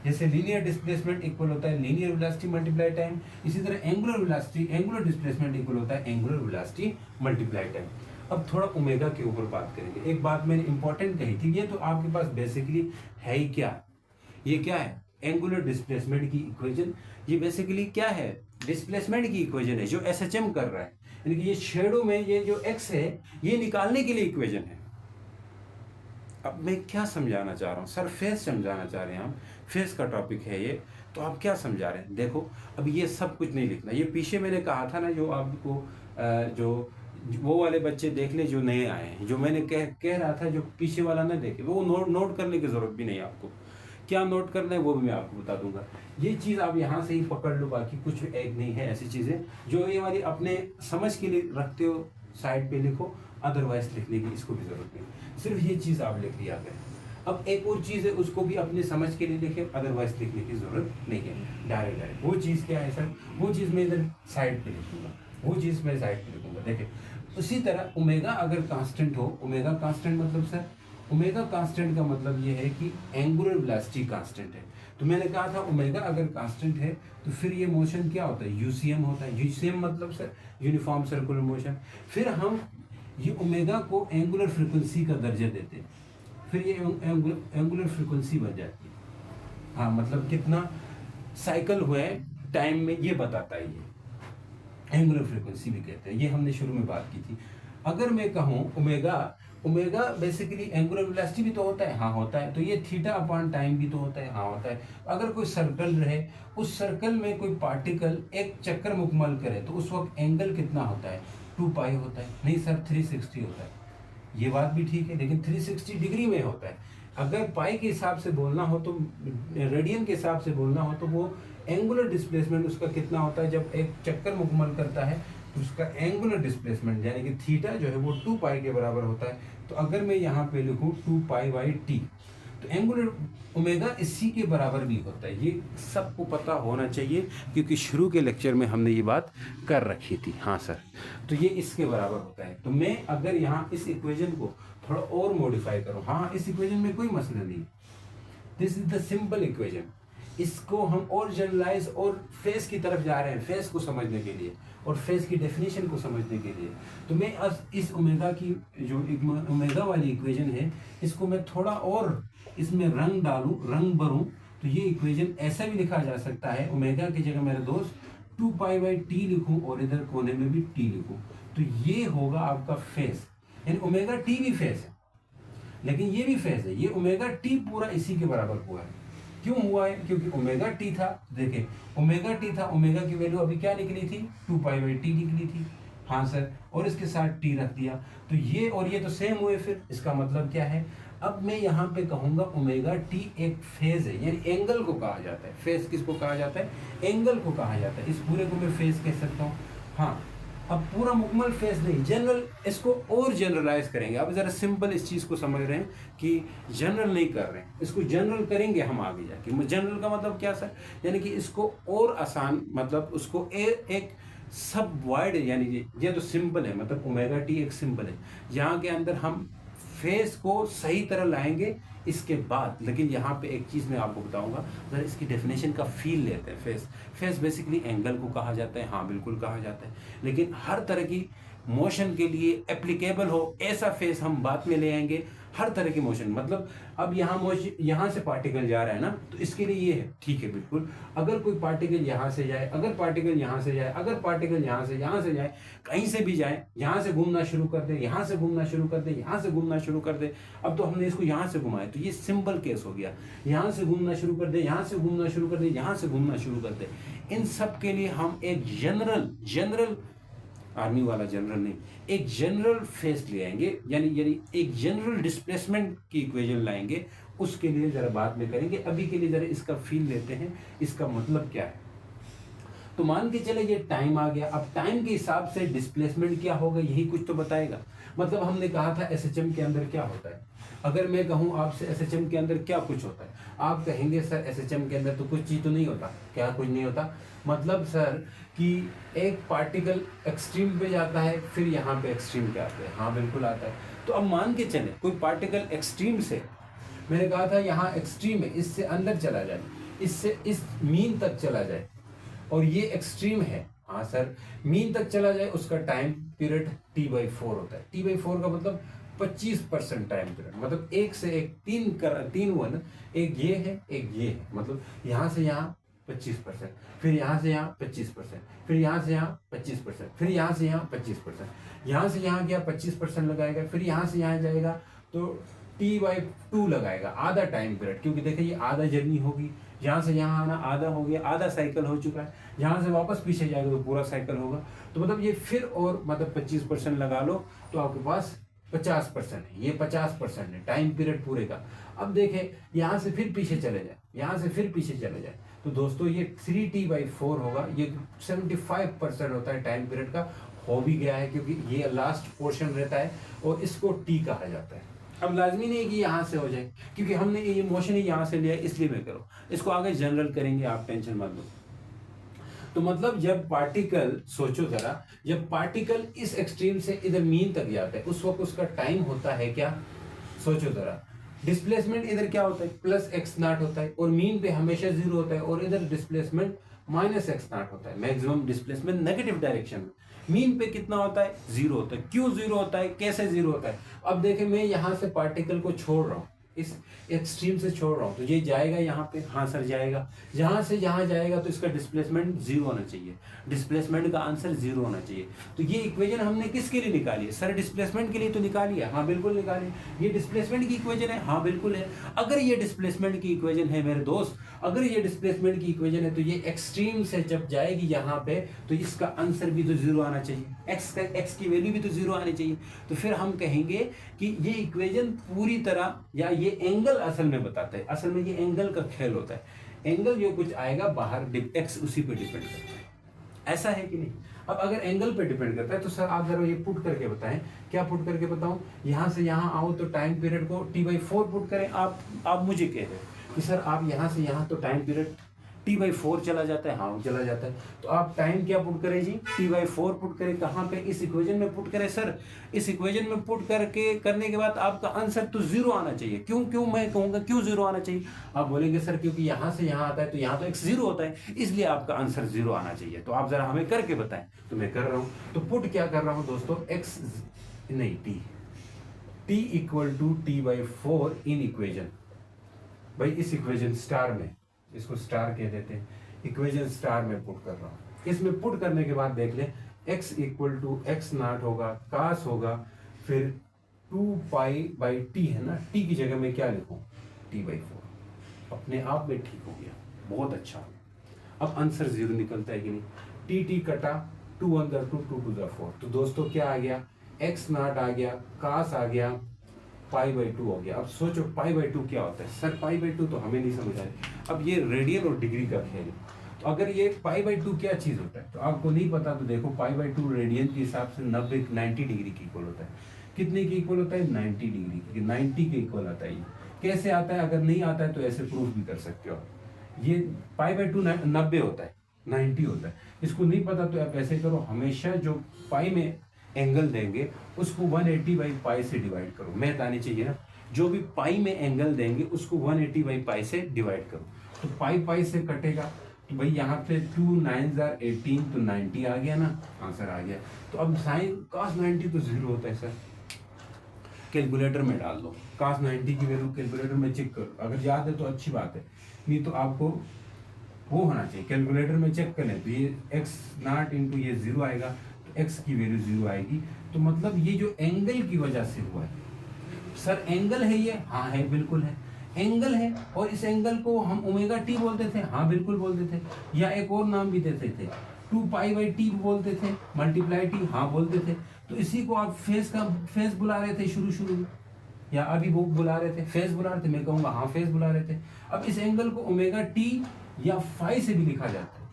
A: जैसे लीनियर डिस्प्लेसमेंट इक्वल होता है लीनियर वेलोसिटी मल्टीप्लाई टाइम, इसी तरह angular velocity, angular displacement equal होता है एंगुलर वेलोसिटी मल्टीप्लाई टाइम। अब थोड़ा ओमेगा के ऊपर बात करेंगे। एक बात मैंने इंपॉर्टेंट कही थी, ये तो आपके पास बेसिकली है ही क्या, ये क्या है? एंगुलर डिस्प्लेसमेंट की इक्वेशन। ये बेसिकली क्या है? डिस्प्लेसमेंट की इक्वेशन है जो एसएचएम कर रहा है, यानी कि ये शेडो में ये जो एक्स है ये निकालने के लिए इक्वेशन है। अब मैं क्या समझाना चाह रहा हूँ सर? फेस समझाना चाह रहे हैं हम, फेस का टॉपिक है ये। तो आप क्या समझा रहे हैं? देखो अब ये सब कुछ नहीं लिखना, ये पीछे मैंने कहा था ना, जो आपको जो वो वाले बच्चे देख ले जो नए आए हैं, जो मैंने कह रहा था जो पीछे वाला ना देखे, वो नोट करने की जरूरत भी नहीं है आपको। क्या नोट करना है वो भी मैं आपको बता दूंगा। ये चीज़ आप यहाँ से ही पकड़ लो, बाकी कुछ एक नहीं है ऐसी चीज़ें जो ये वाली अपने समझ के लिए रखते हो साइड पे लिखो, अदरवाइज लिखने की इसको भी जरूरत नहीं, सिर्फ ये चीज़ आप लिख लिया करें। अब एक और चीज़ है, उसको भी अपने समझ के लिए लिखे, अदरवाइज लिखने की जरूरत नहीं है। डायरेक्ट वो चीज़ क्या है सर? वो चीज़ मैं इधर साइड पे लिखूंगा, वो चीज़ मैं साइड पे लिखूंगा। देखिए उसी तरह ओमेगा अगर कांस्टेंट हो, ओमेगा कांस्टेंट मतलब सर, ओमेगा कांस्टेंट का मतलब ये है कि एंगुलर वेलोसिटी कांस्टेंट है। तो मैंने कहा था ओमेगा अगर कांस्टेंट है तो फिर ये मोशन क्या होता है? यूसीएम होता है। यूसीएम मतलब सर यूनिफॉर्म सर्कुलर मोशन। फिर हम ये ओमेगा को एंगुलर फ्रीक्वेंसी का दर्जा देते हैं, फिर ये एंगुलर फ्रीक्वेंसी बन जाती है। हाँ मतलब कितना साइकिल हुआ है टाइम में ये बताता है, ये एंगुलर फ्रीक्वेंसी भी कहते हैं। ये हमने शुरू में बात की थी। अगर मैं कहूँ omega, omega basically angular velocity भी तो होता है, हाँ होता है। तो ये थीटा अपॉन टाइम भी तो होता है, हाँ होता है। अगर कोई सर्कल रहे, उस सर्कल में कोई पार्टिकल एक चक्कर मुकम्मल करे तो उस वक्त एंगल कितना होता है? 2 पाई होता है। नहीं सर 360 होता है, ये बात भी ठीक है, लेकिन 360 डिग्री में होता है। अगर पाई के हिसाब से बोलना हो तो, रेडियन के हिसाब से बोलना हो तो वो एंगुलर डिस्प्लेसमेंट उसका कितना होता है? जब एक चक्कर मुकम्मल करता है तो उसका एंगुलर डिस्प्लेसमेंट यानी कि थीटा जो है वो 2 पाई के बराबर होता है। तो अगर मैं यहाँ पे लिखूँ 2 पाई बाई टी, तो एंगुलर ओमेगा इसी के बराबर भी होता है। ये सबको पता होना चाहिए क्योंकि शुरू के लेक्चर में हमने ये बात कर रखी थी। हाँ सर, तो ये इसके बराबर होता है। तो मैं अगर यहाँ इस इक्वेशन को थोड़ा और मॉडिफाई करूँ, हाँ इस इक्वेशन में कोई मसला नहीं, this is the simple equation. इसको हम और जनरलाइज और फेस की तरफ जा रहे हैं, फेस को समझने के लिए और फेस की डेफिनेशन को समझने के लिए। तो मैं अब इस ओमेगा की जो ओमेगा वाली इक्वेशन है, इसको मैं थोड़ा और इसमें रंग डालूं, रंग भरूं, तो ये इक्वेशन ऐसा भी लिखा जा सकता है। ओमेगा की जगह मेरे दोस्त 2 पाई बाई टी लिखूं और इधर कोने में भी टी लिखूं, तो ये होगा आपका फेस। यानी ओमेगा टी भी फेस है, लेकिन ये भी फेस है। ये ओमेगा टी पूरा इसी के बराबर हुआ है। क्यों हुआ है? क्योंकि ओमेगा टी था, देखिए ओमेगा टी था, ओमेगा की वैल्यू अभी क्या निकली थी? 2 पाई बाई टी निकली थी। हाँ सर, और इसके साथ टी रख दिया, तो ये और ये तो सेम हुए। फिर इसका मतलब क्या है? अब मैं यहाँ पे कहूँगा ओमेगा टी एक फेज है, यानी एंगल को कहा जाता है। फेज किसको कहा जाता है? एंगल को कहा जाता है। इस पूरे को मैं फेज कह सकता हूँ। हाँ, अब पूरा मुकम्मल फेस नहीं, जनरल, इसको और जनरलाइज करेंगे। अब जरा सिंपल इस चीज़ को समझ रहे हैं कि जनरल नहीं कर रहे हैं, इसको जनरल करेंगे हम आगे जाके। जनरल का मतलब क्या सर? यानी कि इसको और आसान, मतलब उसको एक सब वाइड, यानी ये तो सिंपल है, मतलब ओमेगा टी एक सिंपल है। यहाँ के अंदर हम फेस को सही तरह लाएंगे इसके बाद। लेकिन यहाँ पे एक चीज़ मैं आपको बताऊंगा, जरा इसकी डेफिनेशन का फील लेते हैं। फेस बेसिकली एंगल को कहा जाता है, हाँ बिल्कुल कहा जाता है, लेकिन हर तरह की मोशन के लिए एप्लीकेबल हो ऐसा फेस हम बाद में ले आएंगे। हर तरह की मोशन, मतलब अब यहाँ मोशन, यहाँ से पार्टिकल जा रहा है ना, तो इसके लिए ये है, ठीक है बिल्कुल। अगर कोई पार्टिकल यहाँ से जाए, अगर पार्टिकल यहाँ से जाए, अगर पार्टिकल यहाँ से जाए, कहीं से भी जाए, यहाँ से घूमना शुरू कर दे, यहाँ से घूमना शुरू कर दे, यहाँ से घूमना शुरू कर दे। अब तो हमने इसको यहाँ से घुमाया, तो ये सिंपल केस हो गया। यहाँ से घूमना शुरू कर दे, यहाँ से घूमना शुरू कर दे, यहाँ से घूमना शुरू कर दे। इन सब के लिए हम एक जनरल आर्मी वाला जनरल नहीं, एक जनरल फेस ले आएंगे, यानी एक जनरल डिस्प्लेसमेंट की इक्वेशन लाएंगे। उसके लिए जरा बाद में करेंगे, अभी के लिए जरा इसका फील लेते हैं, इसका मतलब क्या है। तो मान के चले ये टाइम आ गया, अब टाइम के हिसाब से डिस्प्लेसमेंट क्या होगा, यही कुछ तो बताएगा। मतलब हमने कहा था एसएचएम के अंदर क्या होता है। अगर मैं कहूँ आपसे एसएचएम के अंदर क्या कुछ होता है, आप कहेंगे सर एसएचएम के अंदर तो कुछ चीज़ तो नहीं होता। क्या कुछ नहीं होता? मतलब सर कि एक पार्टिकल एक्सट्रीम पे जाता है, फिर यहाँ पे एक्सट्रीम पे आता है। हाँ बिल्कुल आता है। तो अब मान के चले कोई पार्टिकल एक्सट्रीम से, मैंने कहा था यहाँ एक्सट्रीम है, इससे अंदर चला जाए, इससे इस मीन तक चला जाए, और ये एक्सट्रीम है। हाँ सर, मीन तक चला जाए, उसका टाइम पीरियड T/4 होता है। T/4 का मतलब 25% टाइम पीरियड, मतलब एक से एक तीन वन, एक ये है एक ये है, मतलब यहाँ से यहाँ 25%, फिर यहाँ से यहाँ 25%, फिर यहाँ से यहाँ 25%, फिर यहाँ से यहाँ 25%, यहाँ से यहाँ गया 25% लगाएगा, फिर यहाँ से यहाँ जाएगा तो T/2 लगाएगा, आधा टाइम पीरियड। क्योंकि देखिए ये आधा जर्नी होगी, यहाँ से यहाँ आना आधा हो गया, आधा साइकिल हो चुका है, यहाँ से वापस पीछे जाएगा तो पूरा साइकिल होगा। तो मतलब ये फिर और मतलब 25% लगा लो तो आपके पास 50% है, ये 50% है टाइम पीरियड पूरे का। अब देखें यहाँ से फिर पीछे चले जाए, यहाँ से फिर पीछे चले जाए, तो दोस्तों ये 3T/4 होगा। ये 75% होता है टाइम पीरियड का, हो भी गया है क्योंकि ये लास्ट पोर्शन रहता है और इसको टी कहा जाता है। अब लाजमी नहीं है कि यहाँ से हो जाए, क्योंकि हमने ये मोशन ही यहाँ से लिया, इसलिए मैं करो, इसको आगे जनरल करेंगे, आप टेंशन मत लो। तो मतलब जब पार्टिकल, सोचो जरा, जब पार्टिकल इस एक्सट्रीम से इधर मीन तक जाता है, उस वक्त उसका टाइम होता है क्या? सोचो जरा, डिस्प्लेसमेंट इधर क्या होता है, +x0 होता है, और मीन पे हमेशा 0 होता है, और इधर डिस्प्लेसमेंट -x0 होता है, मैक्सिमम डिस्प्लेसमेंट नेगेटिव डायरेक्शन में। मीन पे कितना होता है? 0 होता है। क्यों 0 होता है, कैसे 0 होता है? अब देखें, मैं यहाँ से पार्टिकल को छोड़ रहा हूँ, इस एक्सट्रीम से छोड़ रहा हूँ, तो ये जाएगा यहाँ पे। हाँ सर जाएगा, जहाँ से यहाँ जाएगा तो इसका डिस्प्लेसमेंट 0 होना चाहिए, डिस्प्लेसमेंट का आंसर 0 होना चाहिए। तो ये इक्वेशन हमने किसके लिए निकाली है? सर डिस्प्लेसमेंट के लिए तो निकाली है। हाँ बिल्कुल निकाली। ये डिस्प्लेसमेंट की इक्वेशन है। हाँ बिल्कुल है। अगर ये डिस्प्लेसमेंट की इक्वेशन है मेरे दोस्त, अगर ये डिस्प्लेसमेंट की इक्वेशन है, तो ये एक्सट्रीम से जब जाएगी यहाँ पे, तो इसका आंसर भी तो 0 आना चाहिए, एक्स की वैल्यू भी तो 0 आनी चाहिए। तो फिर हम कहेंगे कि ये इक्वेशन पूरी तरह, या ये एंगल असल में बताता है, असल में ये एंगल का खेल होता है। एंगल जो कुछ आएगा बाहर, एक्स उसी पे डिपेंड करता है। ऐसा है कि नहीं? अब अगर एंगल पे डिपेंड करता है तो सर आप जरा ये पुट करके बताएं। क्या पुट करके बताऊं? यहाँ से यहाँ आओ तो टाइम पीरियड को T/4 पुट करें। आप मुझे कह रहे हैं कि सर आप यहाँ से यहाँ तो टाइम पीरियड T/4 चला जाता है। हाँ चला जाता है। तो आप टाइम क्या पुट करें जी? T/4 पुट करें। कहाँ पे? इस इक्वेशन में पुट करें। सर इस इक्वेशन में पुट करने के बाद आपका आंसर तो 0 आना चाहिए। क्यों मैं कहूँगा क्यों 0 आना चाहिए? आप बोलेंगे सर क्योंकि यहाँ से यहाँ आता है तो यहाँ तो x 0 होता है, इसलिए आपका आंसर 0 आना चाहिए। तो आप जरा हमें करके बताएं। तो मैं कर रहा हूँ। तो पुट क्या कर रहा हूँ दोस्तों? T = T/4 in equation. भाई इस इक्वेशन स्टार में, इसको स्टार कह देते हैं, इक्वेशन स्टार में पुट कर रहा हूँ। इसमें पुट करने के बाद देख लें, x = x0 होगा, cos होगा, फिर 2π/t है ना, t की जगह में क्या लिखूं? T/4। अपने आप में ठीक हो गया, बहुत अच्छा। अब आंसर 0 निकलता है कि नहीं? t कटा, 2 1 2 2 to the 4। तो दोस्तों क्या आ गया? x0 आ गया, cos आ गया, π/2 हो गया। अब सोचो π/2 क्या होता है? सर π/2 तो हमें नहीं समझ आया। अब ये रेडियन और डिग्री का खेल है। तो अगर ये π/2 क्या चीज़ होता है तो आपको नहीं पता, तो देखो π/2 रेडियन के हिसाब से 90 डिग्री की इक्वल होता है। कितने की इक्वल होता है? 90 डिग्री की। 90 के इक्वल आता है। ये कैसे आता है? अगर नहीं आता है तो ऐसे प्रूफ भी कर सकते हो। ये π/2 90 होता है, 90 होता है। इसको नहीं पता तो आप ऐसे करो, हमेशा जो पाई में एंगल देंगे उसको 180/π से डिवाइड करो। मैथ आनी चाहिए ना। जो भी पाई में एंगल देंगे उसको 180/π से डिवाइड करो। तो पाई से कटेगा, तो भाई यहाँ पे 2 9s are 18, तो 90 आ गया ना, आंसर आ गया। तो अब साइन cos 90 तो 0 होता है सर। कैलकुलेटर में डाल दो, cos 90 की वैल्यू कैलकुलेटर में चेक करो, अगर याद है तो अच्छी बात है, नहीं तो आपको वो होना चाहिए कैलकुलेटर में चेक कर लें तो ये एक्स नॉट इंटू ये 0 आएगा, तो एक्स की वैल्यू 0 आएगी। तो मतलब ये जो एंगल की वजह से हुआ है, सर एंगल है ये, हाँ है, बिल्कुल है, एंगल है, और इस एंगल को हम ओमेगा टी बोलते थे, हाँ बिल्कुल बोलते थे, या एक और नाम भी देते थे 2 पाई/t बोलते थे, मल्टीप्लाई टी, हाँ बोलते थे। तो इसी को आप फेस बुला रहे थे शुरू में, या अभी वो बुला रहे थे, फेस बुला रहे थे, मैं कहूँगा हाँ फेस बुला रहे थे। अब इस एंगल को ओमेगा टी या फाई से भी लिखा जाता है,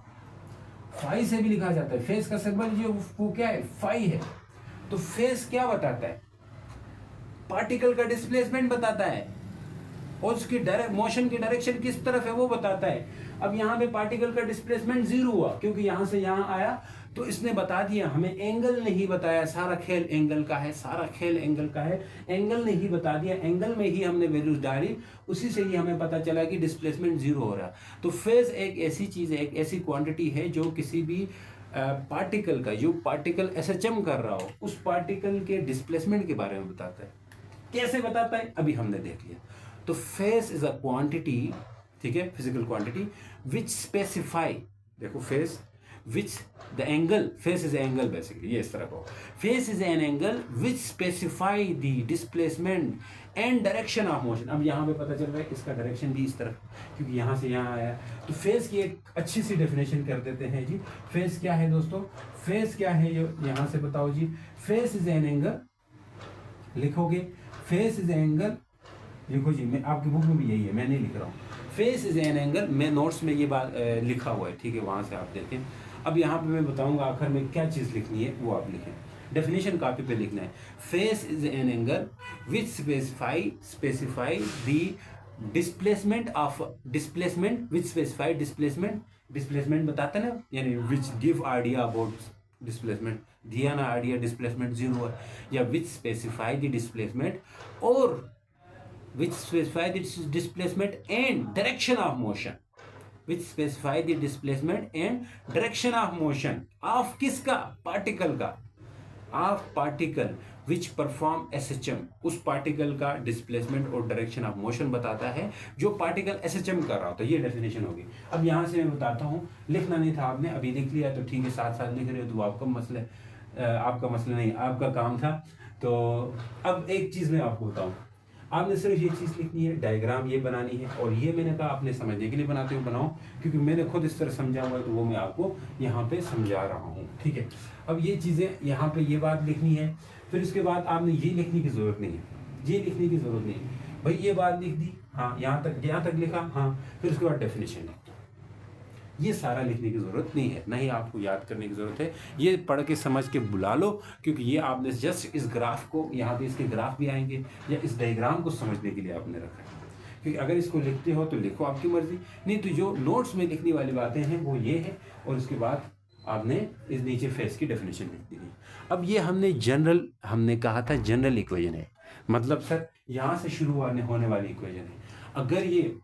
A: फाई से भी लिखा जाता है, फेस का सिंबल जो वो क्या है, फाई है। तो फेस क्या बताता है, पार्टिकल का डिस्प्लेसमेंट बताता है, और उसकी मोशन की डायरेक्शन किस तरफ है वो बताता है। अब यहाँ पे पार्टिकल का डिस्प्लेसमेंट 0 हुआ क्योंकि यहाँ से यहाँ आया, तो इसने बता दिया, हमें एंगल नहीं बताया, सारा खेल एंगल का है, सारा खेल एंगल का है, एंगल नहीं बता दिया, एंगल में ही हमने वैल्यूज डाली, उसी से ही हमें पता चला कि डिस्प्लेसमेंट 0 हो रहा। तो फेज एक ऐसी चीज है, एक ऐसी क्वांटिटी है जो किसी भी पार्टिकल का, जो पार्टिकल एसएचएम कर रहा हो, उस पार्टिकल के डिस्प्लेसमेंट के बारे में बताता है। कैसे बताता है अभी हमने देख लिया। तो फेस इज अ क्वांटिटी, ठीक है, फिजिकल क्वांटिटी विच स्पेसिफाई, देखो face which the angle, face is angle basically, ये इस तरह को, face is an angle which specify the displacement and direction of motion. अब यहाँ पे पता चल रहा है इसका डायरेक्शन भी इस तरफ, क्योंकि यहाँ से यहाँ आया। तो फेस की एक अच्छी सी डेफिनेशन कर देते हैं जी। फेस क्या है दोस्तों, फेस क्या है, यहाँ से बताओ जी। फेस इज एन एंगल, लिखोगे फेस इज एंगल, लिखो जी, मैं आपकी बुक में भी यही है, मैं नहीं लिख रहा हूँ। फेस इज एन एंगल, मैं नोट्स में ये बात लिखा हुआ है, ठीक है, वहाँ से आप देखें। अब यहाँ पे मैं बताऊँगा आखिर में क्या चीज़ लिखनी है, वो आप लिखें, डेफिनेशन कॉपी पे लिखना है। Face is an angle which specify the displacement which specify displacement बताता है ना, यानी which give idea about displacement, दिया ना आइडिया डिस्प्लेसमेंट 0 है, या विच स्पेसिफाई द डिस्प्लेसमेंट, और which specify the displacement and direction of motion, which specify the displacement and direction of motion of किसका, पार्टिकल का, of particle which perform SHM, उस particle का displacement और डायरेक्शन ऑफ मोशन बताता है जो particle SHM कर रहा होता है। ये डेफिनेशन होगी। अब यहाँ से मैं बताता हूँ, लिखना नहीं था आपने, अभी लिख लिया तो ठीक है, साथ साथ लिख रहे हो तो आपका मसला नहीं, आपका काम था। तो अब एक चीज़ मैं आपको बताऊँ, आपने सिर्फ ये चीज़ लिखनी है, डायग्राम ये बनानी है, और ये मैंने कहा आपने समझने के लिए बनाते हुए बनाओ, क्योंकि मैंने खुद इस तरह समझा हुआ है, तो वो मैं आपको यहाँ पे समझा रहा हूँ, ठीक है। अब ये चीज़ें यहाँ पे ये बात लिखनी है, फिर उसके बाद आपने ये लिखने की ज़रूरत नहीं है, ये लिखने की ज़रूरत नहीं है भाई, ये बात लिख दी, हाँ यहाँ तक लिखा, हाँ, फिर उसके बाद डेफिनेशन लिख, ये सारा लिखने की ज़रूरत नहीं है, नहीं आपको याद करने की ज़रूरत है, ये पढ़ के समझ के बुला लो, क्योंकि ये आपने जस्ट इस ग्राफ को, यहाँ पे इसके ग्राफ भी आएंगे, या इस डायग्राम को समझने के लिए आपने रखा है। क्योंकि अगर इसको लिखते हो तो लिखो, आपकी मर्जी, नहीं तो जो नोट्स में लिखने वाली बातें हैं वो ये है, और उसके बाद आपने इस नीचे फेस की डेफिनेशन लिख दी है। अब ये हमने कहा था जनरल इक्वेशन है, मतलब सर यहाँ से शुरू होने वाली इक्वेशन है। अगर ये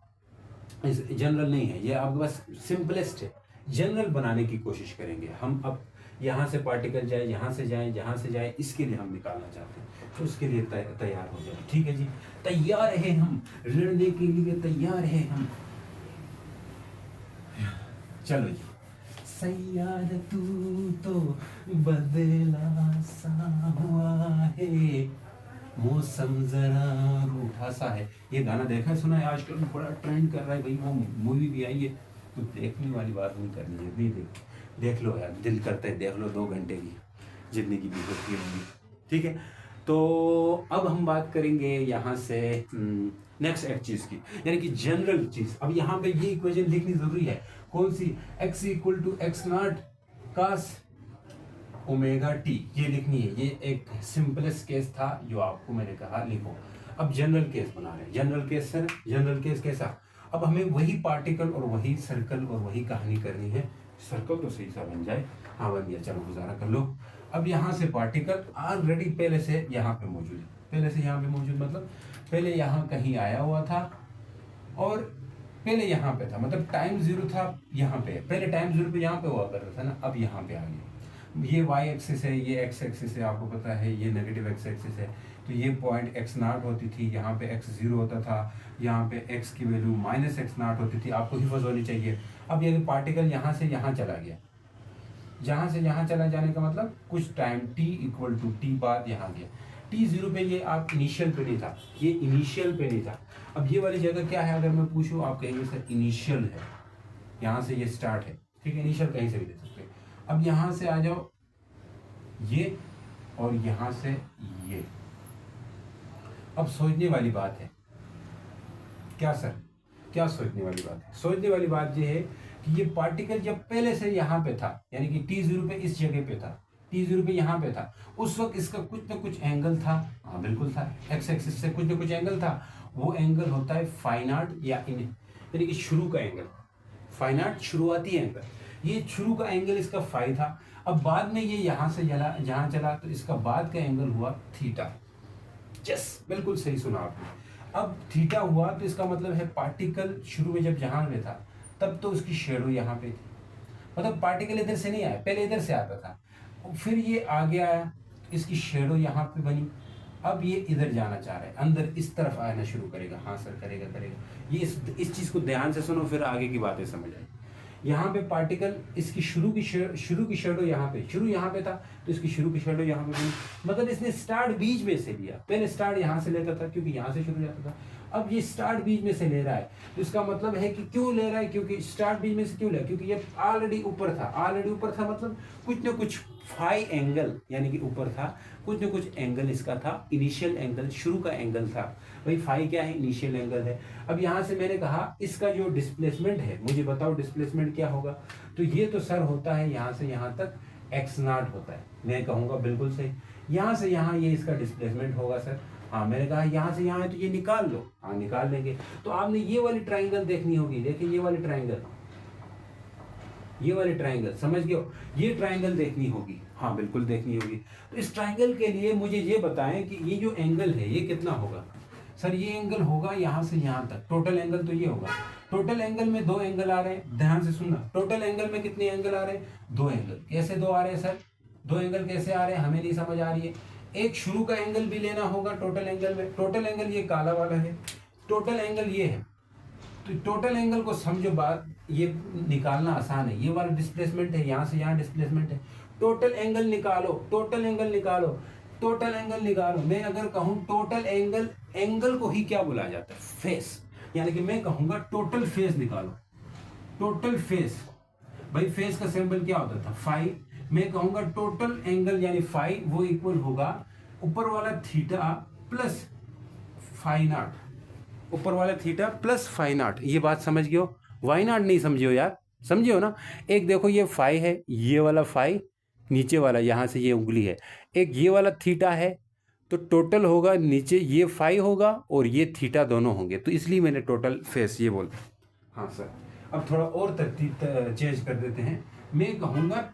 A: जनरल नहीं है, ये आपके पास सिंपलेस्ट है, जनरल बनाने की कोशिश करेंगे हम। अब यहाँ से पार्टिकल जाए, यहाँ से जाए, जहाँ से जाए, इसके लिए हम निकालना चाहते हैं, तो उसके लिए तैयार हो जाए, ठीक है जी, तैयार है हम, लड़ने के लिए तैयार है हम। चलो जी, सैयार तू तो बदला सा हुआ है, मौसम जरा रूठा सा है। ये गाना देखा है, सुना है, आजकल बड़ा ट्रेंड कर रहा है भाई, वो मूवी भी आई है, तो देखने वाली बात नहीं करनी है, नहीं देख लो यार, दिल करता है देख लो, 2 घंटे की, जितने की भी होती है मूवी, ठीक है। तो अब हम बात करेंगे यहाँ से नेक्स्ट एक चीज़ की, यानी कि जनरल चीज़। अब यहाँ पे ये इक्वेशन लिखनी ज़रूरी है, कौन सी, x = x0 cos omega T, ये लिखनी है। ये एक सिंपलेस्ट केस था जो आपको मैंने कहा लिखो। अब जनरल केस बना रहे हैं, general case sir, general case कैसा, अब हमें वही पार्टिकल और वही सर्कल और वही कहानी करनी है। सर्कल तो सही सा बन जाए, हाँ बन गया, चलो गुजारा कर लो। अब यहाँ से पार्टिकल ऑलरेडी पहले से यहाँ पे मौजूद है, पहले से यहाँ पे मौजूद, मतलब पहले यहाँ कहीं आया हुआ था और पहले यहाँ पे था, मतलब टाइम 0 था यहाँ पे, पहले टाइम 0 पे यहाँ पे हुआ कर रहा था ना, अब यहाँ पे आ गया, ये वाई एक्सिस है, ये एक्स एक्सिस है, आपको पता है ये नेगेटिव एक्स एक्सिस है। तो ये पॉइंट एक्स नाट होती थी, यहाँ पे एक्स जीरो होता था, यहाँ पे एक्स की वैल्यू माइनस एक्स नाट होती थी, आपको हिफज होनी चाहिए। अब ये पार्टिकल यहाँ से यहाँ चला गया, यहाँ से यहाँ चला जाने का मतलब कुछ time t equal to t बाद यहाँ गया, t जीरो पे, ये आप इनिशियल पे नहीं था, ये इनिशियल पे नहीं था। अब ये वाली जगह क्या है, अगर मैं पूछूं आप कहेंगे सर इनिशियल है, यहाँ से ये स्टार्ट है, ठीक है, इनिशियल कहीं से भी दे सकते हैं। अब यहाँ से आ जाओ ये, और यहाँ से ये। अब सोचने वाली बात है, क्या सर, क्या सोचने वाली बात है? सोचने वाली बात ये है कि ये पार्टिकल जब पहले से यहाँ पे था, यानी कि टी जीरो पे इस जगह पे था, टी जीरो पे यहाँ पे था, उस वक्त इसका कुछ ना कुछ एंगल था। हाँ बिल्कुल था, एक्स एक्सिस से कुछ ना कुछ एंगल था। वो एंगल होता है फाइनाट या यानी कि शुरू का एंगल, फाइनाट शुरुआती एंगल। ये शुरू का एंगल इसका फाई था। अब बाद में ये यहाँ से जहाँ चला तो इसका बाद का एंगल हुआ थीटा। यस, बिल्कुल सही सुना आपने। अब थीटा हुआ तो इसका मतलब है पार्टिकल शुरू में जब जहां में था तब तो उसकी शेडो यहाँ पे थी, मतलब पार्टिकल इधर से नहीं आया, पहले इधर से आता था, फिर ये आगे आया, इसकी शेडो यहाँ पे बनी। अब ये इधर जाना चाह रहा है, अंदर इस तरफ आना शुरू करेगा। हाँ सर, करेगा करेगा। ये इस चीज को ध्यान से सुनो, फिर आगे की बातें समझ आए। यहाँ पे पार्टिकल इसकी शुरू की शेडो यहाँ पे, शुरू यहाँ पे था तो इसकी शुरू की शेडो यहाँ पे बनी, मतलब इसने स्टार्ट बीच में से लिया। पहले स्टार्ट यहाँ से लेता था क्योंकि यहाँ से शुरू जाता था, अब ये स्टार्ट बीच में से ले रहा है। तो इसका मतलब है कि क्यों ले रहा है, क्योंकि स्टार्ट बीच में से क्यों ले, क्योंकि ये ऑलरेडी ऊपर था, ऑलरेडी ऊपर था, मतलब कुछ ना कुछ फाई एंगल यानी कि ऊपर था, कुछ ना कुछ एंगल इसका था, इनिशियल एंगल, शुरू का एंगल था। भाई फाई क्या है, इनिशियल एंगल है। अब यहाँ से मैंने कहा इसका जो डिस्प्लेसमेंट है, मुझे बताओ डिस्प्लेसमेंट क्या होगा। तो ये तो सर होता है यहाँ से यहाँ तक एक्स नॉट होता है, मैं कहूँगा बिल्कुल सही। यहाँ से यहाँ ये इसका डिस्प्लेसमेंट होगा सर। हाँ मैंने कहा यहाँ से यहाँ है तो ये निकाल लो, हाँ निकाल लेंगे। तो आपने ये वाली ट्राइंगल देखनी होगी, देखिए ये वाली ट्राइंगल, ये वाली ट्राइंगल समझ गए हो, ये ट्राइंगल देखनी होगी। हाँ बिल्कुल देखनी होगी। तो इस ट्राइंगल के लिए मुझे ये बताएं कि ये जो एंगल है ये कितना होगा। सर ये एंगल होगा यहाँ से यहाँ तक, टोटल एंगल तो ये होगा। टोटल एंगल में दो एंगल आ रहे हैं, ध्यान से सुनना। टोटल एंगल में कितने एंगल आ रहे हैं, दो एंगल। कैसे दो आ रहे हैं सर, दो एंगल कैसे आ रहे हैं हमें नहीं समझ आ रही है। एक शुरू का एंगल भी लेना होगा टोटल एंगल में। टोटल एंगल ये काला वाला है, टोटल एंगल ये है। तो टोटल एंगल को समझो, बात ये निकालना आसान है। ये वाला डिस्प्लेसमेंट है, यहाँ से यहाँ डिस्प्लेसमेंट है। टोटल एंगल निकालो, टोटल एंगल निकालो, टोटल एंगल निकालो। मैं अगर कहूँ टोटल एंगल, एंगल को ही क्या बुलाया जाता है, फेस, यानी कि मैं कहूँगा टोटल फेस निकालो, टोटल फेस। भाई फेस का सिंबल क्या होता था, फाई। मैं कहूँगा टोटल एंगल यानी फाई वो इक्वल होगा ऊपर वाला थीटा प्लस फाई नॉट, ऊपर वाला थीटा प्लस फाई नॉट। ये बात समझ गए हो, वाई नॉट नहीं समझे हो यार, समझे हो ना। एक देखो ये फाई है, ये वाला फाई, नीचे वाला यहाँ से ये उंगली है, एक ये वाला थीटा है, तो टोटल होगा नीचे ये फाई होगा और ये थीटा दोनों होंगे, तो इसलिए मैंने टोटल फेस ये बोला। हाँ सर, अब थोड़ा और तरतीब चेंज कर देते हैं। मैं कहूँगा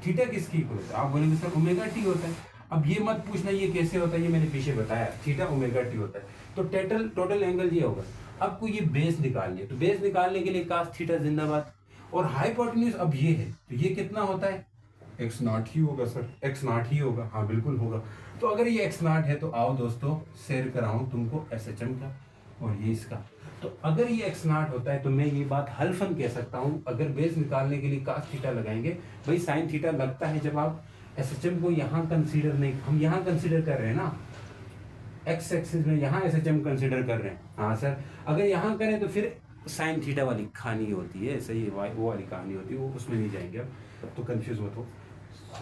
A: थीटा किसकी इक्वल होता है, आप बोलेंगे सर ओमेगा टी होता है। अब ये मत पूछना ये कैसे होता है, ये मैंने पीछे बताया, थीटा ओमेगा टी होता है। तो टोटल एंगल ये होगा। आपको ये बेस निकालनी है, तो बेस निकालने के लिए कास थीटा जिंदाबाद। और हाइपोटेन्यूज अब ये है, तो ये कितना होता है, एक्स नॉट ही होगा सर, एक्स नॉट ही होगा। हाँ बिल्कुल होगा। तो अगर ये एक्स नॉट है तो आओ दोस्तों शेयर कराऊं तुमको SHM का और ये इसका। तो अगर ये एक्स नॉट होता है तो मैं ये बात हल्फन कह सकता हूं, अगर बेस निकालने के लिए कास थीटा लगाएंगे। भाई साइन थीटा लगता है जब आप SHM को यहाँ कंसीडर नहीं, हम यहाँ कंसीडर कर रहे हैं ना, एक्स एक्सिस में यहाँ SHM कंसीडर कर रहे हैं। हाँ सर, अगर यहाँ करें तो फिर साइन थीटा वाली कहानी होती है, सही वो वाली कहानी होती है, वो उसमें नहीं जाएंगे अब, तो कंफ्यूज मत हो।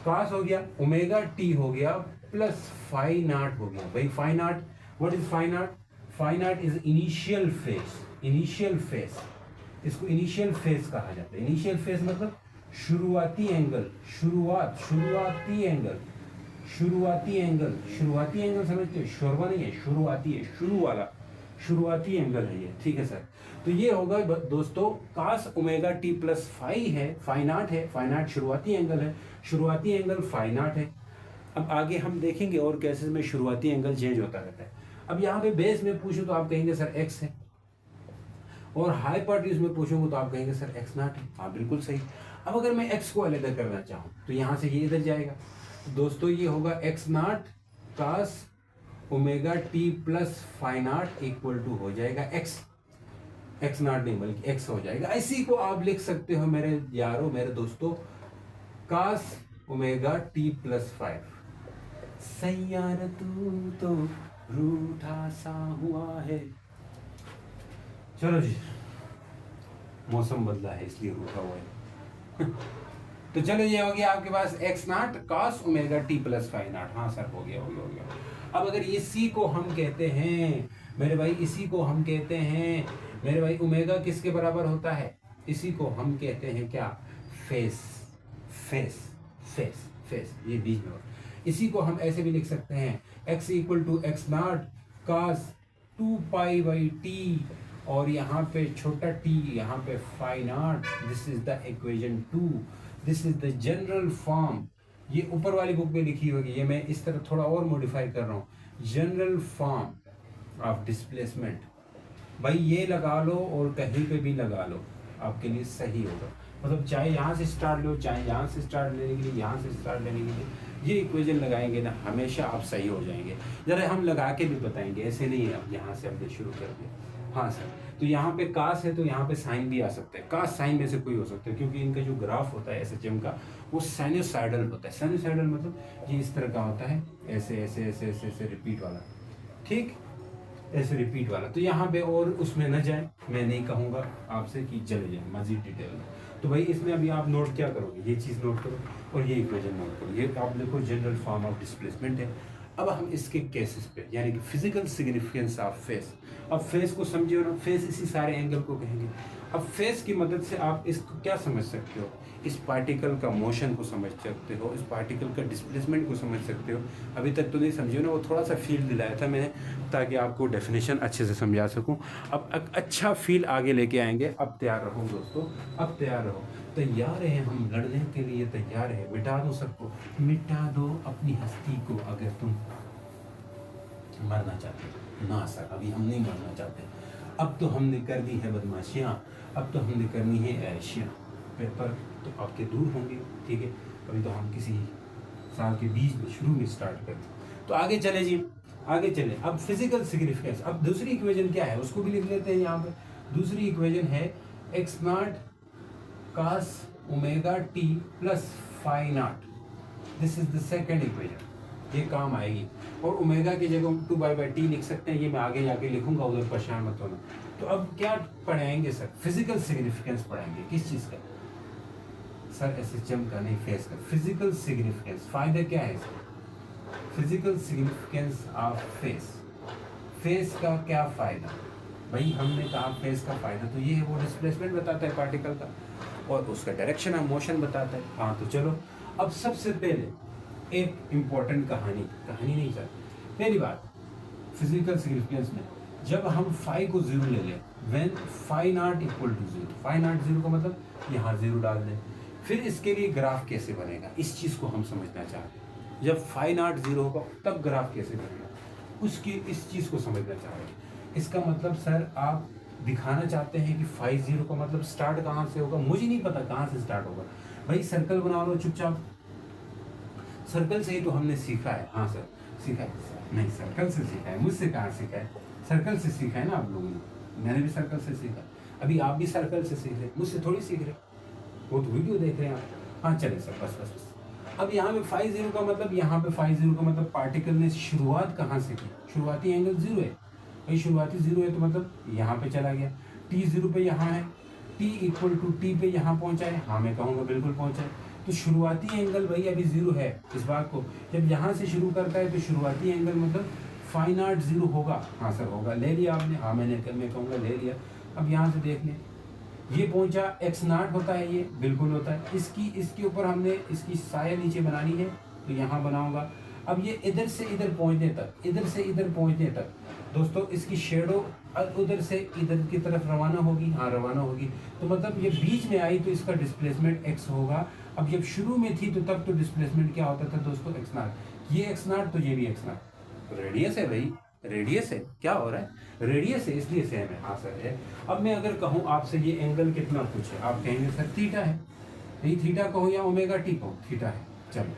A: कास हो गया, ओमेगा टी हो गया प्लस फाई नॉट हो गया। भाई phi naught, what is phi naught, phi naught is initial phase, initial phase, इसको इनिशियल फेस कहा जाता है। इनिशियल फेस मतलब शुरुआती एंगल, शुरुआती एंगल, शुरुआती एंगल, शुरुआती एंगल समझते हो, शोरवा नहीं है, शुरुआती है, शुरू वाला शुरुआती एंगल है ये, ठीक है सर। तो ये होगा दोस्तों cos omega t plus phi है, फाई नॉट है, फाई नॉट शुरुआती एंगल है, शुरुआती एंगल फाई नॉट है। अब आगे हम देखेंगे और केसेस में शुरुआती एंगल चेंज होता रहता है। अब यहाँ पे बेस में पूछूं तो आप कहेंगे सर एक्स है, और हाइपोटेन्यूज में पूछूंगा तो आप कहेंगे सर एक्स नॉट है। हाँ बिल्कुल सही। अब अगर मैं x को अलग करना चाहूँ तो यहाँ से ये इधर जाएगा, तो दोस्तों ये होगा x naught cos omega t plus phi naught equal to हो जाएगा x नॉट नहीं बल्कि x हो जाएगा। इसी को आप लिख सकते हो मेरे यारों, मेरे दोस्तों, cos ओमेगा टी प्लस 5। सैयार तू तो रूठा सा हुआ है। चलो जी, मौसम बदला है इसलिए रूठा हुआ है। तो चलो ये हो गया आपके पास x naught cos omega t plus phi naught. हाँ सर हो गया। अब अगर इसी को हम कहते हैं मेरे भाई, इसी को हम कहते हैं मेरे भाई, ओमेगा किसके बराबर होता है? इसी को हम कहते हैं क्या? फेस। ये बीच में, इसी को हम ऐसे भी लिख सकते हैं x equal to x naught cos 2 pi by t, और यहाँ पे छोटा t, यहाँ पे phi naught. This is the equation 2, this is the general form. ये ऊपर वाली बुक में लिखी होगी, ये मैं इस तरह थोड़ा और मॉडिफाई कर रहा हूँ। जनरल फॉर्म ऑफ डिस्प्लेसमेंट, भाई ये लगा लो और कहीं पे भी लगा लो, आपके लिए सही होगा। मतलब चाहे यहाँ से स्टार्ट लो, चाहे यहाँ से स्टार्ट लेने के लिए, यहाँ से स्टार्ट लेने के लिए, ये इक्वेशन लगाएंगे ना, हमेशा आप सही हो जाएंगे। जरा हम लगा के भी बताएंगे, ऐसे नहीं है अब यहाँ से हमने शुरू कर दिया। हाँ सर, तो यहाँ पे कास है तो यहाँ पे साइन भी आ सकता है, कास साइन में से कोई हो सकता है, क्योंकि इनका जो ग्राफ होता है SHM का वो साइनोसाइडल होता है। साइनोसाइडल मतलब ये इस तरह का होता है, ऐसे ऐसे ऐसे ऐसे ऐसे रिपीट वाला, ठीक, ऐसे रिपीट वाला। तो यहाँ पे और उसमें न जाए, मैं नहीं कहूँगा आपसे कि चले जाए मजीद डिटेल में। तो भाई इसमें अभी आप नोट क्या करोगे? ये चीज़ नोट करो और ये इक्वेशन नोट करो। ये आप देखो जनरल फॉर्म ऑफ डिस्प्लेसमेंट है। अब हम इसके केसेस पे, यानी कि फिजिकल सिग्निफिकेंस ऑफ फेस। अब फेस को समझिए ना, फेस इसी सारे एंगल को कहेंगे। अब फेस की मदद से आप इसको क्या समझ सकते हो? इस पार्टिकल का मोशन को समझ सकते हो, इस पार्टिकल का डिस्प्लेसमेंट को समझ सकते हो। अभी तक तो नहीं समझे हो ना, वो थोड़ा सा फील दिलाया था मैंने ताकि आपको डेफिनेशन अच्छे से समझा सकूं। अब अच्छा फील आगे लेके आएंगे। अब तैयार रहो दोस्तों, अब तैयार रहो, तैयार है हम लड़ने के लिए, तैयार है। मिटा दो सबको, मिटा दो अपनी हस्ती को अगर तुम मरना चाहते हो। ना सर अभी हम नहीं मरना चाहते, अब तो हमने कर दी है बदमाशियाँ, अब तो हमने करनी है ऐशियाँ। पेपर तो आपके दूर होंगे, ठीक है, अभी तो हम किसी साल के बीच में शुरू में स्टार्ट करें। तो आगे चले जी, आगे चले। अब फिजिकल सिग्निफिकेंस, अब दूसरी इक्वेशन क्या है उसको भी लिख लेते हैं यहाँ पे। दूसरी इक्वेशन है x naught cos omega t plus phi naught. This is the second equation, ये काम आएगी। और ओमेगा की जगह 2 बाई टी लिख सकते हैं, ये मैं आगे जाके लिखूंगा, उधर परेशान मत होना। तो अब क्या पढ़ाएंगे सर? फिजिकल सिग्निफिकेंस पढ़ाएंगे। किस चीज़ का सर? SHM का नहीं, फेस का। फिजिकल सिग्निफिकेंस, फायदा क्या है इसका? Physical significance of face, face का क्या फायदा? भाई हमने कहा फेस का फायदा तो ये है, वो डिस्प्लेसमेंट बताता है पार्टिकल का और उसका डायरेक्शन ऑफ मोशन बताता है। हाँ तो चलो, अब सबसे पहले एक इम्पॉर्टेंट कहानी नहीं सर, पहली बात फिजिकल सिग्निफिकेंस में जब हम फाई को 0 ले लें, when phi naught equal to 0, phi naught 0 का मतलब यहाँ 0 डाल दें। फिर इसके लिए ग्राफ कैसे बनेगा, इस चीज़ को हम समझना चाहते हैं। जब फाई नॉट 0 होगा तब ग्राफ कैसे बनेगा, उसकी इस चीज़ को समझना चाह रहे हैं। इसका मतलब सर आप दिखाना चाहते हैं कि फाई 0 का मतलब स्टार्ट कहाँ से होगा? मुझे नहीं पता कहाँ से स्टार्ट होगा। भाई सर्कल बना लो चुपचाप, सर्कल से ही तो हमने सीखा है। हाँ सर सीखा है, नहीं सर्कल से सीखा है, मुझसे कहाँ सीखा है? सर्कल से सीखा है ना आप लोगों ने, मैंने भी सर्कल से सीखा। अभी आप भी सर्कल से सीख रहे, मुझसे थोड़ी सीख रहे, वो तो वीडियो देख रहे हैं आप। हाँ चले सर, बस। अब यहाँ पे फाई 0 का मतलब, यहाँ पे फाई 0 का मतलब पार्टिकल ने शुरुआत कहाँ से की? शुरुआती एंगल 0 है भाई, शुरुआती 0 है तो मतलब यहाँ पे चला गया। t 0 पे यहाँ है, t इक्वल टू टी पे यहाँ पहुँचा है। हाँ मैं कहूँगा बिल्कुल पहुँचा है। तो शुरुआती एंगल भाई अभी 0 है। इस बात को जब यहाँ से शुरू करता है तो शुरुआती एंगल मतलब फाई नॉट 0 होगा। हाँ सर होगा, ले लिया आपने। हाँ मैं कहूँगा ले लिया। अब यहाँ से देख लें, ये पहुंचा x नॉट होता है, ये बिल्कुल होता है। इसके ऊपर हमने इसकी साया नीचे बनानी है तो यहाँ बनाऊंगा। अब ये इधर से इधर पहुंचने तक, इधर से इधर पहुंचने तक दोस्तों इसकी शेडो उधर से इधर की तरफ रवाना होगी। हाँ रवाना होगी, तो मतलब ये बीच में आई तो इसका डिस्प्लेसमेंट x होगा। अब जब शुरू में थी तो तब तो डिस्प्लेसमेंट क्या होता था दोस्तों? x not. ये x नॉट तो ये भी x नॉट, रेडियस है भाई, रेडियस है। क्या हो रहा है? रेडियस है, इसलिए सेम है। हाँ सर है। अब मैं अगर कहूँ आपसे ये एंगल कितना कुछ है, आप कहेंगे सर थीटा है। नहीं थीटा कहो या ओमेगा टी कहो, थीटा है, चलो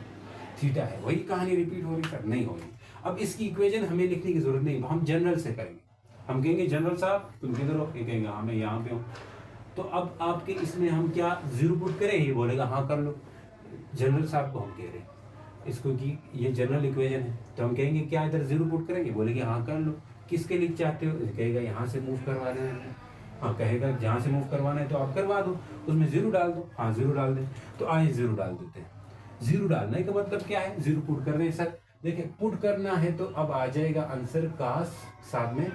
A: थीटा है, वही कहानी रिपीट हो रही सर, नहीं होगी। अब इसकी इक्वेशन हमें लिखने की जरूरत नहीं, हम जनरल से करेंगे। हम कहेंगे जनरल साहब तुम किधर हो, ये कहेंगे हाँ मैं यहाँ पे हूँ। तो अब आपके इसमें हम क्या जीरो पुट करें, ये बोलेगा हाँ कर लो। जनरल साहब को हम कह रहे हैं इसको कि ये जनरल इक्वेशन है, तो हम कहेंगे क्या इधर जीरो पुट करेंगे, बोलेंगे हाँ कर लो। किसके लिए चाहते हो, कहेगा यहाँ से मूव करवा रहे हैं, हाँ कहेगा जहाँ से मूव करवाना है तो आप करवा दो, उसमें जीरो डाल दो, हाँ जीरो डाल दें। तो आए जीरो डाल देते हैं। जीरो डालने का मतलब क्या है, जीरो पुट कर रहे हैं सर। देखिए पुट करना है तो अब आ जाएगा आंसर कास, साथ में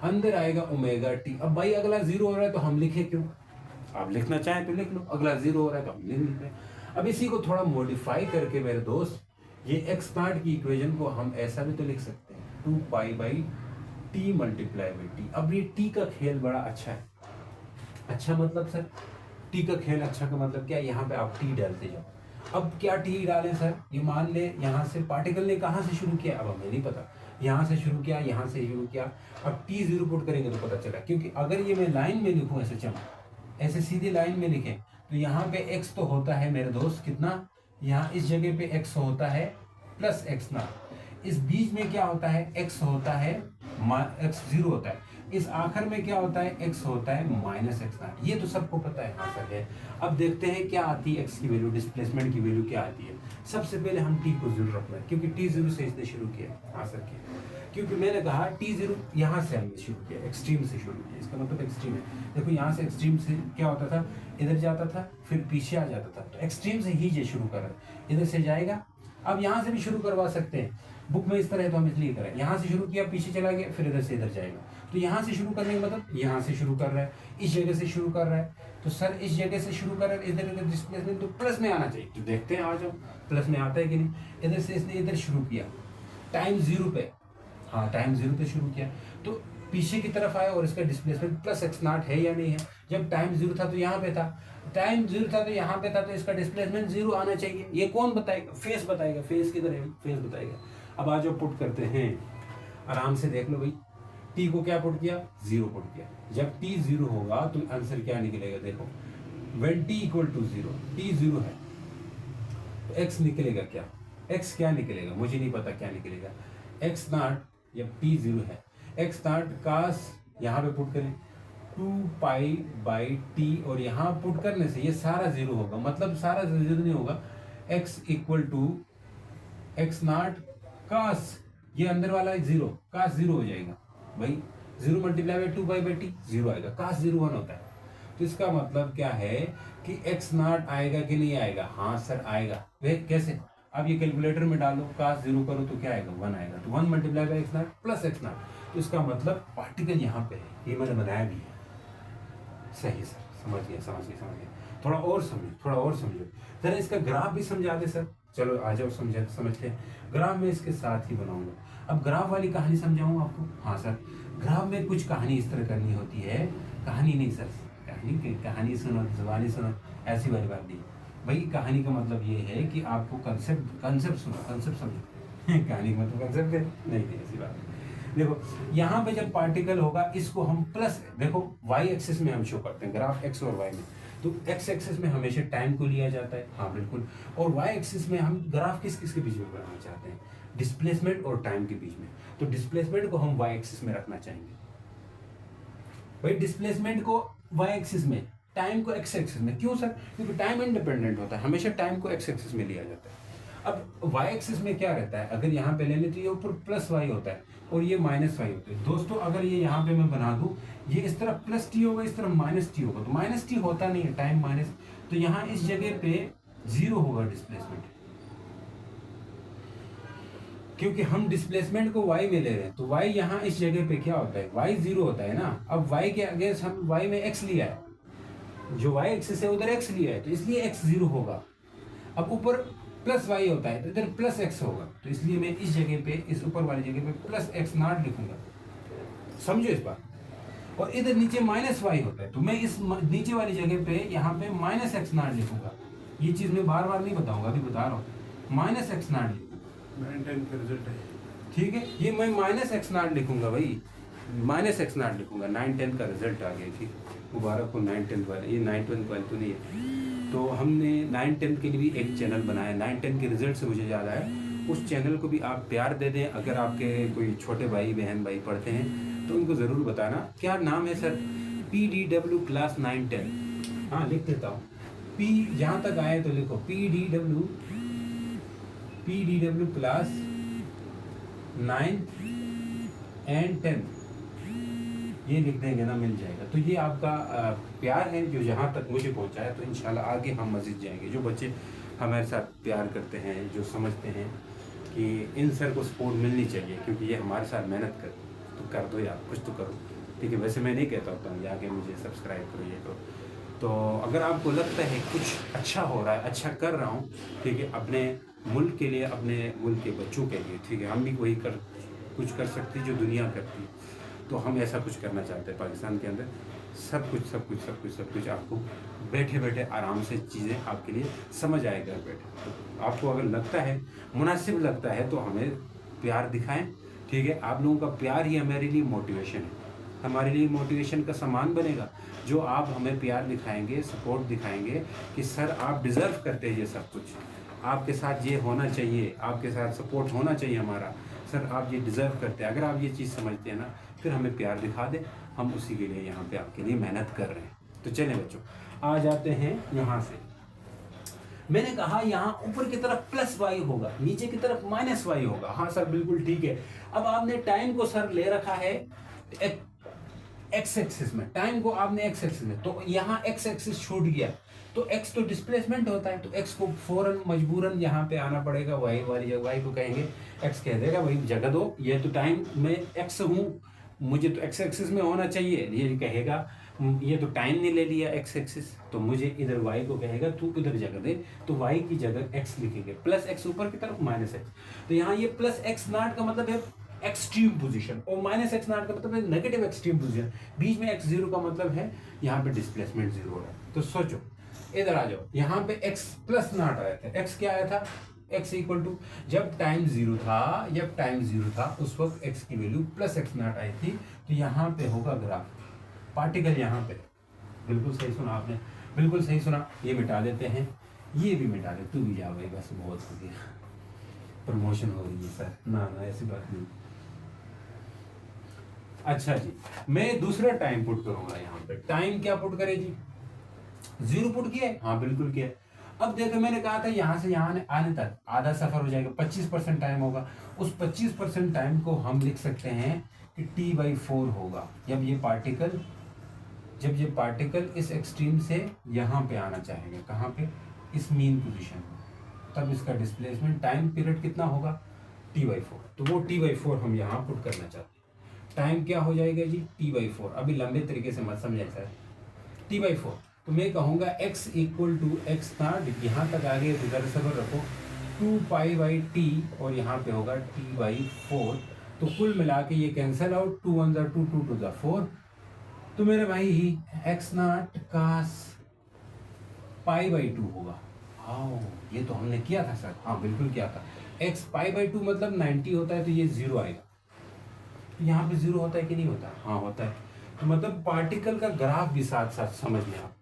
A: अंदर आएगा ओमेगा टी। अब भाई अगला जीरो हो रहा है तो हम लिखे क्यों, आप लिखना चाहें तो लिख लो, अगला जीरो हो रहा है तो हम नहीं लिख रहे। अब इसी को थोड़ा मॉडिफाई करके मेरे दोस्त, ये एक्स नॉट की इक्वेशन को हम ऐसा भी तो लिख सकते हैं, 2 pi by T multiply by T. अब ये टी का खेल बड़ा अच्छा है। अच्छा मतलब सर टी का खेल अच्छा का मतलब क्या, यहाँ पे आप टी डालते जाओ। अब क्या टी डालें सर, ये मान ले यहाँ से पार्टिकल ने कहाँ से शुरू किया, अब हमें नहीं पता, यहाँ से शुरू किया, यहाँ से शुरू किया। अब टी जीरो पुट करेंगे तो पता चला, क्योंकि अगर ये मैं लाइन में लिखूँ ऐसे ऐसे सीधी लाइन में लिखें तो यहाँ पे x तो होता है मेरे दोस्त कितना, यहाँ इस जगह पे x होता है प्लस एक्स ना, इस बीच में क्या होता है x होता है, x जीरो होता है, इस आखिर में क्या होता है x होता है माइनस एक्स ना। ये तो सबको पता है, हाँ सर है। अब देखते हैं क्या आती है x की वैल्यू, डिस्प्लेसमेंट की वैल्यू क्या आती है। सबसे पहले हम t को जीरो रखना है, क्योंकि t जीरो से इसने शुरू किया, हाँ सर किया, क्योंकि मैंने कहा t जीरो यहाँ से हमने शुरू किया, एक्सट्रीम से शुरू किया, इसका मतलब एक्सट्रीम है। देखो यहाँ से एक्सट्रीम से क्या होता था, इधर जाता था फिर पीछे आ जाता था, तो एक्सट्रीम से ही ये शुरू कर रहा है, इधर से जाएगा। अब यहाँ से भी शुरू करवा सकते हैं, बुक में इस तरह है तो हम इसलिए करें, यहाँ से शुरू किया पीछे चला गया फिर इधर से इधर जाएगा। तो यहाँ से शुरू करने का मतलब यहाँ से शुरू कर रहा है, इस जगह से शुरू कर रहा है, तो सर इस जगह से शुरू कर रहा है, इधर इधर डिस्प्लेसमेंट तो प्लस में आना चाहिए, तो देखते हैं आ जाओ प्लस में आता है कि नहीं। इधर से इसने इधर शुरू किया टाइम जीरो पे, हाँ टाइम जीरो पे शुरू किया, तो पीछे की तरफ आया और इसका डिस्प्लेसमेंट प्लस एक्स नॉट है या नहीं है। जब टाइम जीरो था तो यहाँ पे था, टाइम जीरो था तो यहाँ पे था, तो इसका डिस्प्लेसमेंट जीरो आना चाहिए। ये कौन बताएगा, फेस बताएगा, फेस किधर है, फेस बताएगा। अब आज जो पुट करते हैं आराम से देख लो भाई, टी को क्या पुट किया, जीरो पुट किया। जब टी जीरो होगा तो आंसर क्या निकलेगा, देखो when t equal to zero, t zero है तो एक्स निकलेगा क्या, एक्स क्या निकलेगा मुझे नहीं पता क्या निकलेगा, एक्स नॉट जब टी जीरो है, एक्स नॉट कास यहाँ पे पुट करें 2 पाई बाई टी, और यहाँ पुट करने से ये सारा जीरो होगा, मतलब सारा जीरो नहीं होगा, x equal to x naught cos, ये अंदर वाला जीरो, कास जीरो हो जाएगा भाई, zero multiply by 2 pi by T zero आएगा, कास जीरो 1 होता है। तो इसका मतलब क्या है कि एक्स नॉट आएगा कि नहीं आएगा, हाँ सर आएगा। वे कैसे, अब ये कैलकुलेटर में डालो, कास जीरो करो तो क्या आएगा, 1 आएगा, तो 1 multiply by x not plus x not, तो इसका मतलब पार्टिकल यहाँ पे है, ये मैंने बनाया भी है। सही सर, समझ गया समझ गया समझ गया, थोड़ा और समझो थोड़ा और समझो, जरा इसका ग्राफ भी समझा दे सर। चलो आ जाओ समझते हैं, ग्राफ में इसके साथ ही बनाऊंगा। अब ग्राफ वाली कहानी समझाऊँ आपको, हाँ सर ग्राफ में कुछ कहानी इस तरह करनी होती है, कहानी नहीं सर, कहानी सुनो जुबानी सुनो ऐसी वाली बात नहीं भाई। कहानी का मतलब ये है कि आपको कंसेप्ट सुनो, कंसेप्ट समझो कहानी का मतलब कंसेप्ट है नहीं, ऐसी बात नहीं। देखो यहाँ पे जब पार्टिकल होगा इसको हम प्लस, देखो वाई एक्सिस में हम शो करते हैं ग्राफ, एक्स और वाई में, तो एक्स एक्सिस में हमेशा टाइम को लिया जाता है, हाँ बिल्कुल, और वाई एक्सिस में हम ग्राफ किस किस के बीच में बनाना चाहते हैं, डिस्प्लेसमेंट और टाइम के बीच में। तो डिस्प्लेसमेंट को हम वाई एक्सिस में रखना चाहेंगे भाई, डिस्प्लेसमेंट को वाई एक्सिस में, टाइम को एक्स एक्सिस में। क्यों सर, क्योंकि टाइम इंडिपेंडेंट होता है, हमेशा टाइम को एक्स एक्सिस में लिया जाता है। अब वाई एक्सिस में क्या रहता है, अगर यहाँ पे लेने तो ये ऊपर प्लस वाई होता है और ये माइनस वाई होता है। दोस्तों अगर ये यहाँ पे मैं बना दूँ, ये इस तरफ प्लस टी होगा, इस तरफ माइनस टी होगा, तो माइनस टी होता नहीं है, टाइम माइनस, तो यहाँ इस जगह पे जीरो होगा डिस्प्लेसमेंट, क्योंकि हम डिस्प्लेसमेंट को y में ले रहे हैं, तो y यहाँ इस जगह पे क्या होता है, y जीरो होता है ना। अब y के अगेंस्ट हम y में x लिया है, जो y एक्सिस है उधर x लिया है, तो इसलिए x जीरो होगा। अब ऊपर प्लस y होता है तो इधर प्लस x होगा, तो इसलिए मैं इस जगह पे, इस ऊपर वाली जगह पे प्लस एक्स नॉट लिखूंगा, समझो इस बात। और इधर नीचे माइनस y होता है, तो मैं इस नीचे वाली जगह पे यहाँ पे माइनस एक्स नॉट लिखूंगा। ये चीज मैं बार बार नहीं बताऊंगा, अभी बता रहा हूँ, माइनस एक्स नॉट लिखूंगा,
B: 9-10 का रिजल्ट है,
A: ठीक है। ये मैं माइनस एक्स नॉट लिखूंगा भाई, माइनस एक्स नॉट लिखूंगा, 9-10 का रिजल्ट आ गया, ठीक, मुबारक हो 9-10 वाले, ये 9-10 वाले तो नहीं है, तो हमने 9-10 के लिए भी एक चैनल बनाया। 9-10 के रिजल्ट से मुझे याद आया, उस चैनल को भी आप प्यार दे दें। अगर आपके कोई छोटे भाई बहन भाई पढ़ते हैं तो उनको ज़रूर बताना। क्या नाम है सर? PDW class 9-10। हाँ लिख देता हूँ। पी जहाँ तक आए तो लिखो PDW क्लास 9 and 10, ये लिख देंगे ना, मिल जाएगा। तो ये आपका प्यार है जो यहाँ तक मुझे पहुँचा है। तो इंशाल्लाह आगे हम मज़ीद जाएंगे। जो बच्चे हमारे साथ प्यार करते हैं, जो समझते हैं कि इन सर को सपोर्ट मिलनी चाहिए क्योंकि ये हमारे साथ मेहनत कर, तो कर दो यार, कुछ तो करो, ठीक है। वैसे मैं नहीं कहता होता हूँ आगे मुझे सब्सक्राइब करो ये करो। तो अगर आपको लगता है कुछ अच्छा हो रहा है, अच्छा कर रहा हूँ, ठीक है, अपने मुल्क के लिए, अपने मुल्क के बच्चों के लिए, ठीक है, हम भी कोई कुछ कर सकती जो दुनिया करती, तो हम ऐसा कुछ करना चाहते हैं पाकिस्तान के अंदर। सब कुछ आपको बैठे बैठे आराम से चीज़ें आपके लिए समझ आए घर बैठे। तो आपको अगर लगता है, मुनासिब लगता है, तो हमें प्यार दिखाएं, ठीक है। आप लोगों का प्यार ही हमारे लिए मोटिवेशन है, हमारे लिए मोटिवेशन का सामान बनेगा। जो आप हमें प्यार दिखाएंगे, सपोर्ट दिखाएंगे कि सर आप डिज़र्व करते हैं ये सब कुछ, आपके साथ ये होना चाहिए, आपके साथ सपोर्ट होना चाहिए हमारा, सर आप ये डिज़र्व करते हैं। अगर आप ये चीज़ समझते हैं ना, फिर हमें प्यार दिखा दें, हम उसी के लिए यहाँ पे आपके लिए मेहनत कर रहे हैं। तो चलें बच्चों, आ जाते हैं यहाँ से। मैंने कहा यहाँ ऊपर की तरफ प्लस वाई होगा, नीचे की तरफ माइनस वाई होगा। हाँ सर बिल्कुल ठीक है। अब आपने टाइम को सर ले रखा है एक्स एक्सिस में, टाइम को आपने एक्स एक्सिस में, तो यहाँ एक्स एक्सिस छूट गया, तो एक्स तो डिस्प्लेसमेंट होता है, तो एक्स को फौरन मजबूरन यहाँ पे आना पड़ेगा। वाई वाली जगह वाई को कहेंगे, एक्स कह देगा भाई जगह दो, ये तो टाइम में एक्स हूँ, मुझे तो एक्स एक्सिस में होना चाहिए। ये कहेगा ये तो टाइम ने ले लिया एक्स एक्सिस, तो मुझे इधर वाई को कहेगा तू इधर जगह दे, तो वाई की जगह एक्स लिखेंगे, प्लस एक्स ऊपर की तरफ माइनस एक्स। तो यहाँ ये प्लस एक्स नॉट का मतलब है एक्सट्रीम पोजीशन, और माइनस एक्स नॉट का मतलब है नेगेटिव एक्सट्रीम पोजीशन। बीच में एक्स जीरो का मतलब है यहाँ पे डिस्प्लेसमेंट जीरो हो रहा है। तो सोचो, इधर आ जाओ, यहाँ पे एक्स प्लस नॉट आया था, एक्स क्या आया था, एक्स इक्वल टू, जब टाइम जीरो था उस वक्त एक्स की value plus x not I थी। तो यहाँ पे होगा ग्राफ, पार्टिकल यहाँ पे, बिल्कुल सही सुना आपने, बिल्कुल सही सुना। ये मिटा देते हैं, ये भी मिटा दे, तू भी जा भाई, बस बहुत हो गया, प्रमोशन हो रही है सर। ना ऐसी बात नहीं। अच्छा जी, मैं दूसरा टाइम पुट करूंगा यहाँ पे। टाइम क्या पुट करे जी? जीरो पुट किया है, हाँ बिल्कुल किया है। अब देखो मैंने कहा था यहाँ से यहाँ आने तक आधा सफर हो जाएगा, 25% टाइम होगा। उस 25% टाइम को हम लिख सकते हैं कि T/4 होगा। जब ये पार्टिकल इस एक्सट्रीम से यहाँ पे आना चाहेंगे, कहाँ पे, इस मीन पोजीशन में, तब इसका डिस्प्लेसमेंट टाइम पीरियड कितना होगा, T/4। तो वो T/4 हम यहाँ पुट करना चाहते हैं। टाइम क्या हो जाएगा जी, T/4। अभी लंबे तरीके से मत समझे सर, T/4। तो मैं कहूँगा x equal to x naught, यहाँ तक आ गए तो इधर सबर रखो, 2π/t, और यहाँ पे होगा T/4। तो कुल मिला के ये कैंसिल आउट, 2 1 2 2 2 4। तो मेरे भाई x नॉट का π/2 होगा। हाँ ये तो हमने किया था सर, हाँ बिल्कुल किया था। x π/2 मतलब 90 होता है, तो ये जीरो आएगा। यहाँ पे जीरो होता है कि नहीं होता? हाँ होता है। तो मतलब पार्टिकल का ग्राफ भी साथ साथ समझ लें आप।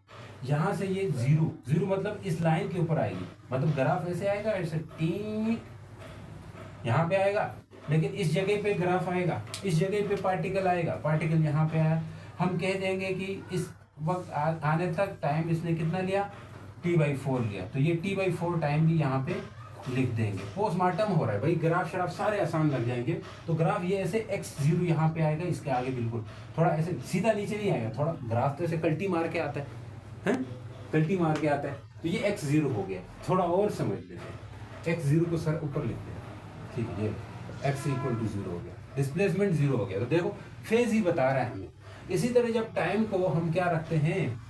A: यहाँ से ये जीरो मतलब इस लाइन के ऊपर आएगी, मतलब ग्राफ ऐसे आएगा, ऐसे ठीक यहाँ पे आएगा, लेकिन इस जगह पे ग्राफ आएगा, इस जगह पे पार्टिकल आएगा। पार्टिकल यहाँ पे आया, हम कह देंगे कि इस वक्त आने तक टाइम इसने कितना लिया, T/4 लिया। तो ये T/4 टाइम भी यहाँ पे लिख देंगे। पोस्टमार्टम हो रहा है भाई, ग्राफ शराफ सारे आसान लग जाएंगे। तो ग्राफ ये ऐसे x0 यहाँ पे आएगा, इसके आगे बिल्कुल थोड़ा ऐसे सीधा नीचे नहीं आएगा, थोड़ा ग्राफ तो ऐसे कल्टी मार के आता है, कल्टी मार के आता है। तो ये x0 हो गया। थोड़ा और समझ लेते हैं, x0 को सर ऊपर लिखते हैं, ठीक है, ये x इक्वल टू 0 हो गया, डिस्प्लेसमेंट 0 हो गया। तो देखो फेज ही बता रहा है हमें। इसी तरह जब टाइम को हम क्या रखते हैं,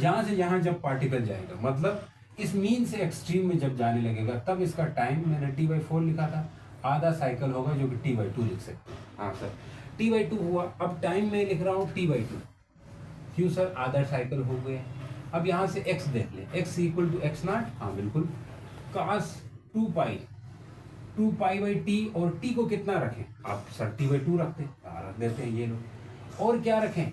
A: यहाँ से यहाँ जब पार्टिकल जाएगा, मतलब इस मीन से एक्सट्रीम में जब जाने लगेगा, तब इसका टाइम मैंने T/4 लिखा था, आधा साइकिल होगा जो कि T/2 लिख सकते हैं। हाँ सर T/2 हुआ। अब टाइम में लिख रहा हूँ T/2, क्यों सर, आधा साइकिल हो गया। अब यहाँ से x देख ले, x equal to x naught, हाँ बिल्कुल, cos 2π/t, और t को कितना रखें आप सर, T/2 रखते हैं, रख देते हैं ये लोग। और क्या रखें,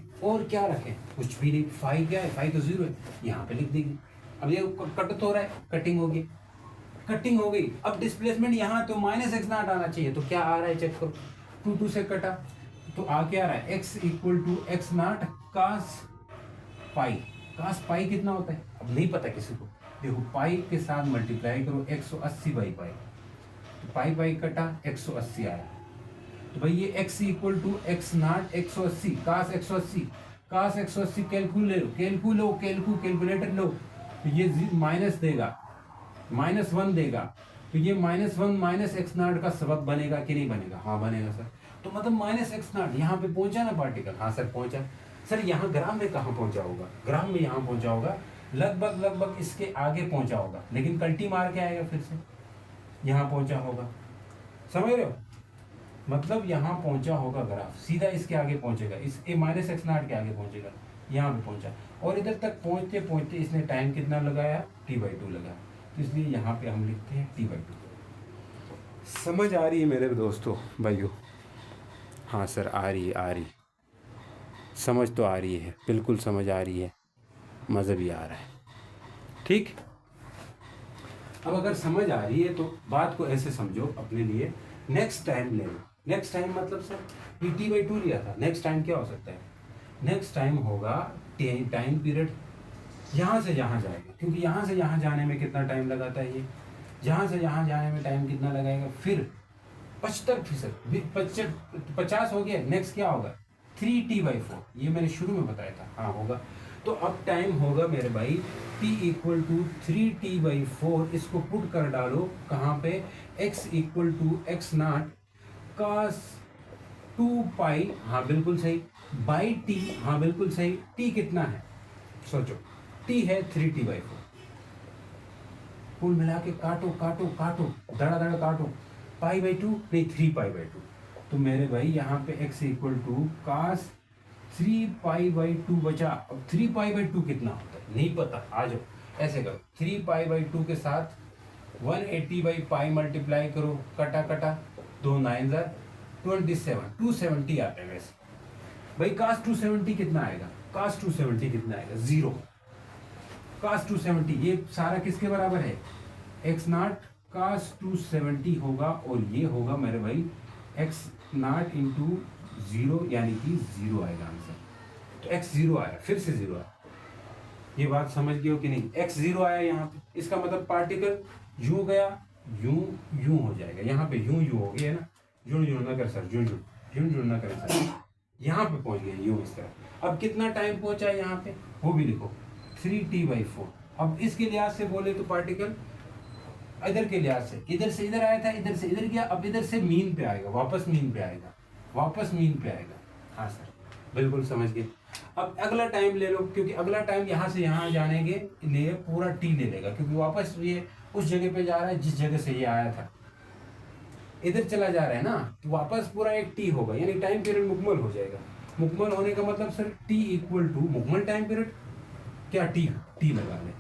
A: कुछ भी नहीं। फाई क्या है, फाई तो 0 है, यहाँ पे लिख देंगे। अब ये कट तो हो रहा है, कटिंग होगी, कटिंग हो गई। अब डिस्प्लेसमेंट यहाँ तो माइनस एक्स नॉट आना चाहिए, तो क्या आ रहा है चेक करो, 2 से कटा तो आ क्या रहा है, x equal to x naught cos pi. Cos pi कितना होता है अब नहीं पता किसी को, देखो पाई के साथ मल्टीप्लाई करो 180 बाई पाई, तो पाई पाई कटा 180 आया। तो भाई ये x equal to x naught 180 cos 180, cos 180 calculator लो, तो ये माइनस देगा, -1 देगा, तो ये -1 माइनस एक्स नॉट का सबक बनेगा कि नहीं बनेगा, हाँ बनेगा सर। तो मतलब माइनस एक्स नॉट यहाँ पे पहुंचा ना पार्टिकल, हाँ सर पहुंचा। सर यहाँ ग्राम में कहाँ पहुंचा होगा, ग्राम में यहाँ पहुंचा होगा, लगभग इसके आगे पहुंचा होगा, लेकिन कल्टी मार के आएगा फिर से यहाँ पहुंचा होगा, समझ रहे हो, मतलब यहाँ पहुंचा होगा ग्राफ, सीधा इसके आगे पहुंचेगा, इस माइनस एक्स नॉट के आगे पहुंचेगा, यहाँ पे पहुंचा, और इधर तक पहुंचते पहुंचते इसने टाइम कितना लगाया, t/2 लगाया, तो इसलिए यहाँ पे हम लिखते हैं t/2। समझ आ रही है मेरे दोस्तों भाइयों, हाँ सर आ रही, समझ तो आ रही है, बिल्कुल समझ आ रही है, मज़ा भी आ रहा है, ठीक। अब अगर समझ आ रही है तो बात को ऐसे समझो अपने लिए, नेक्स्ट टाइम ले लो, नेक्स्ट टाइम मतलब सर ये t/2 लिया था, नेक्स्ट टाइम क्या हो सकता है, नेक्स्ट टाइम होगा टाइम पीरियड यहाँ से यहाँ जाएगा, क्योंकि यहाँ से यहाँ जाने में कितना टाइम लगाता है ये, यहाँ से यहाँ जाने में टाइम कितना लगाएगा, फिर 75%, 50 हो गया, नेक्स्ट क्या होगा 3t/4, ये मैंने शुरू में बताया था, हाँ होगा। तो अब टाइम होगा मेरे भाई t इक्वल टू 3t/4, इसको पुट कर डालो कहाँ पे, x equal to x naught cos 2 pi, हाँ बिल्कुल सही, बाई t, हाँ बिल्कुल सही, t कितना है सोचो, t है 3t/4, कुल मिला के काटो काटो काटो, धड़ा काटो, π/2 नहीं 3π/2, तो मेरे भाई यहाँ पे x इक्वल टू कास 3π/2 बचा। अब 3π/2 कितना होता है नहीं पता, आ जाओ ऐसे करो, 3π/2 के साथ 180/π मल्टीप्लाई करो, कटा 2 9 27, 270 आता है वैसे भाई। कास 270 कितना आएगा, कास 270 कितना आएगा, 0, कास 270 ये सारा किसके बराबर है, एक्स नॉट कास 270 होगा, और ये होगा मेरे भाई एक्स नॉट इंटू 0, यानी कि 0 आएगा आंसर। तो x 0 आया, फिर से 0 आया, ये बात समझ गए हो कि नहीं, x 0 आया यहाँ पे, इसका मतलब पार्टिकल यूं गया, यूं हो जाएगा, यहाँ पे यूं हो गया ना, यूं ना कर सर, यूं ना कर सर, यहाँ पे पहुंच गया यूं इस तरह। अब कितना टाइम पहुंचा यहाँ पे वो भी लिखो, 3t/4। अब इसके लिहाज से बोले तो पार्टिकल इधर के लिहाज से इधर आया था, इधर से इधर गया, अब इधर से मीन पे आएगा, वापस मीन पे आएगा, हाँ सर बिल्कुल समझ गए। अब अगला टाइम ले लो, क्योंकि अगला टाइम यहाँ से यहाँ जाने के लिए पूरा t ले लेगा, क्योंकि वापस ये उस जगह पे जा रहा है जिस जगह से ये आया था, इधर चला जा रहा है ना, तो वापस पूरा एक t होगा, यानी टाइम पीरियड मुकम्मल हो जाएगा। मुकम्मल होने का मतलब सर t इक्वल टू मुकम्मल टाइम पीरियड, क्या t लगा लें,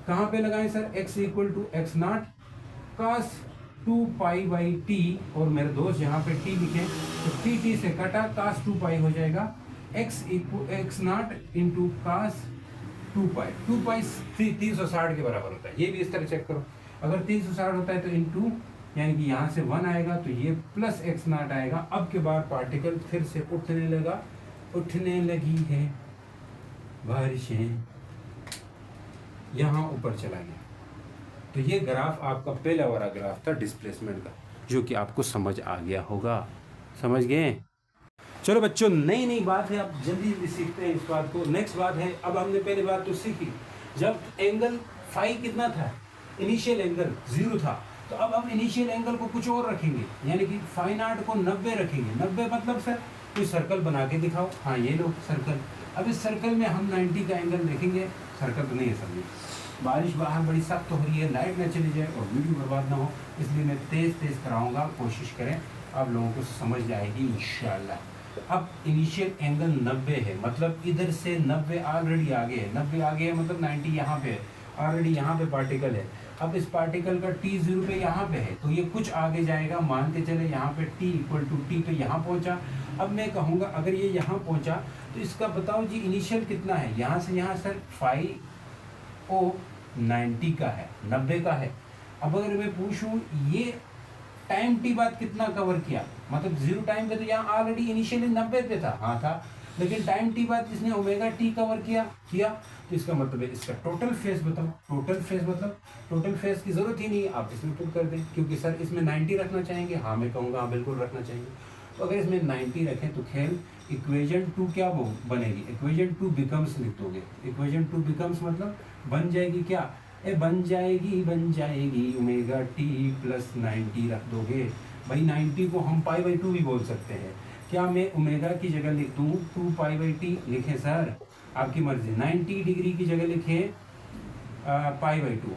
A: कहाँ पे लगाएं sir, x equal to x naught cos 2π/t, और मेरे दोस्त यहाँ पे t लिखे, तो t से कटा, कास 2π हो जाएगा, x नॉट इंटू कास 2π 360 के बराबर होता है, ये भी इस तरह चेक करो, अगर 360 होता है तो इंटू, यानी कि यहाँ से 1 आएगा, तो ये प्लस एक्स नॉट आएगा। अब के बाद पार्टिकल फिर से उठने लगी है बारिशें, यहाँ ऊपर चला गया। तो ये ग्राफ आपका पहला वाला ग्राफ था डिस्प्लेसमेंट का, जो कि आपको समझ आ गया होगा, समझ गए। चलो बच्चों, नई बात है, अब जल्दी सीखते हैं इस बात को। नेक्स्ट बात है, अब हमने पहली बात तो सीखी, जब एंगल फाई कितना था, इनिशियल एंगल 0 था, तो अब हम इनिशियल एंगल को कुछ और रखेंगे, यानी कि फाई नॉट को 90 रखेंगे। 90 मतलब सर कोई सर्कल बना के दिखाओ, हाँ ये लो सर्कल। अब इस सर्कल में हम 90 का एंगल देखेंगे, सर्कल तो नहीं है समझिए, बारिश बाहर बड़ी सख्त हो रही है, लाइट ना चली जाए और वीडियो बर्बाद ना हो, इसलिए मैं तेज़ कराऊंगा, कोशिश करें आप लोगों को समझ जाएगी इंशाल्लाह। अब इनिशियल एंगल 90 है, मतलब इधर से 90 ऑलरेडी आगे है, 90 आगे है मतलब 90 यहाँ पे है, ऑलरेडी यहाँ पे पार्टिकल है। अब इस पार्टिकल का t0 पे यहाँ पे है, तो ये कुछ आगे जाएगा, मान के चले यहाँ पे t इक्वल टू t पे यहाँ पहुँचा। अब मैं कहूँगा अगर ये यहाँ पहुँचा तो इसका बताओ जी इनिशियल कितना है, यहाँ से यहाँ सर फाई ओ 90 का है, 90 का है। अब अगर मैं पूछूं ये टाइम टी बाद कितना कवर किया, मतलब जीरो टाइम पे तो यहाँ ऑलरेडी इनिशियली 90 पे था, हाँ था, लेकिन टाइम टी बाद इसने ओमेगा टी कवर किया तो इसका मतलब है इसका टोटल फेज बताओ। टोटल फेज मतलब टोटल फेज की जरूरत ही नहीं है, आप इसमें पुट कर दें, क्योंकि सर इसमें 90 रखना चाहेंगे, हाँ मैं कहूँगा हाँ बिल्कुल रखना चाहिए। तो अगर इसमें 90 रखें तो खेल इक्वेजन 2 क्या वो बनेगी, इक्वेजन 2 बिकम्स लिख दोगे, इक्वेजन 2 बिकम्स मतलब बन जाएगी क्या, बन जाएगी ओमेगा टी प्लस 90 रख दोगे। भाई 90 को हम पाई बाई 2 भी बोल सकते हैं, क्या मैं ओमेगा की जगह लिख दूँ 2 पाई बाई टी लिखे सर, आपकी मर्जी। 90 डिग्री की जगह लिखे पाई बाई 2,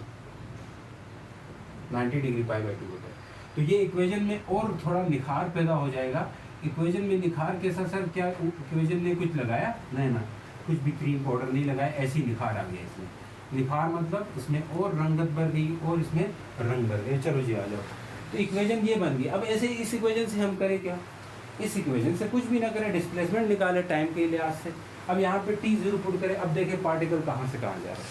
A: 90 डिग्री पाई बाई 2 होता है। तो ये इक्वेजन में और थोड़ा निखार पैदा हो जाएगा। इक्वेजन में निखार कैसा सर, क्या इक्वेजन ने कुछ लगाया नहीं ना, कुछ भी क्रीम पाउडर नहीं लगाया, ऐसी निखार आ गया इसमें। निखार मतलब इसमें और रंगत बढ़ गई और इसमें रंग बढ़ गए। चलो जी आ जाओ, तो इक्वेजन ये बन गई। अब ऐसे इस इक्वेजन से हम करें क्या, इस इक्वेजन से कुछ भी ना करें, डिस्प्लेसमेंट निकाले टाइम के लिहाज से। अब यहाँ पे टी जीरो पुट करें, अब देखें पार्टिकल कहाँ से कहाँ जा रहा है,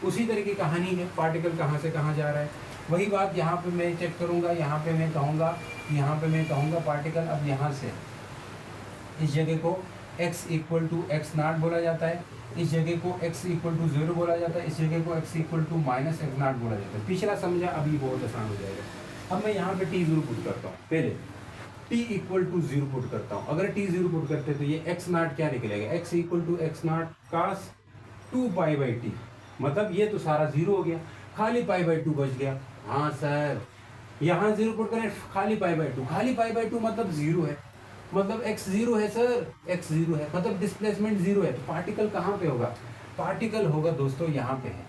A: उसी तरह की कहानी है, पार्टिकल कहाँ से कहाँ जा रहा है। वही बात यहाँ पे मैं चेक करूँगा, यहाँ पे मैं कहूँगा पार्टिकल अब यहाँ से इस जगह को x equal to x naught बोला जाता है, इस जगह को x इक्वल टू 0 बोला जाता है, इस जगह को x equal to minus x naught बोला जाता है। पिछला समझा, अभी बहुत आसान हो जाएगा। अब मैं यहाँ पे t 0 पुट करता हूँ, पहले t इक्वल टू 0 पुट करता हूँ। अगर t 0 पुट करते तो ये x नाट क्या निकलेगा, x equal to x naught cos 2 pi by t, मतलब ये तो सारा 0 हो गया, खाली पाई बाई 2 बच गया। हाँ सर, यहाँ 0 पुट करें, खाली पाई बाई 2, खाली पाई बाई 2 मतलब 0 है, मतलब x 0 है सर, x 0 है, मतलब डिस्प्लेसमेंट 0 है। तो पार्टिकल कहाँ पे होगा, पार्टिकल होगा दोस्तों यहाँ पे है,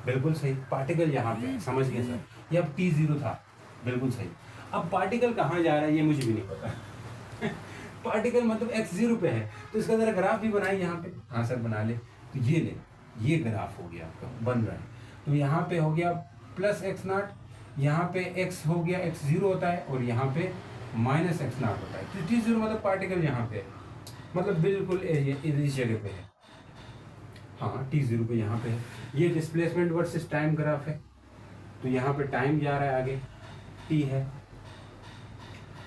A: बिल्कुल सही, पार्टिकल यहाँ पे है, समझ गए सर, ये अब t 0 था, बिल्कुल सही। अब पार्टिकल कहाँ जा रहा है ये मुझे भी नहीं पता पार्टिकल मतलब x 0 पे है, तो इसका जरा ग्राफ भी बनाए यहाँ पे। हाँ सर बना ले, तो ये ग्राफ हो गया आपका, बन रहा है। तो यहाँ पे हो गया प्लस एक्स नाट, यहाँ पे x हो गया, x 0 होता है, और यहाँ पे माइनस एक्स नाट होता है। तो टी 0 मतलब पार्टिकल यहाँ पे है, मतलब बिल्कुल ये इस जगह पे है, हाँ टी 0 पे यहाँ पे है। ये डिस्प्लेसमेंट वर्सेस टाइम ग्राफ है, तो यहाँ पे टाइम जा रहा है आगे, टी है।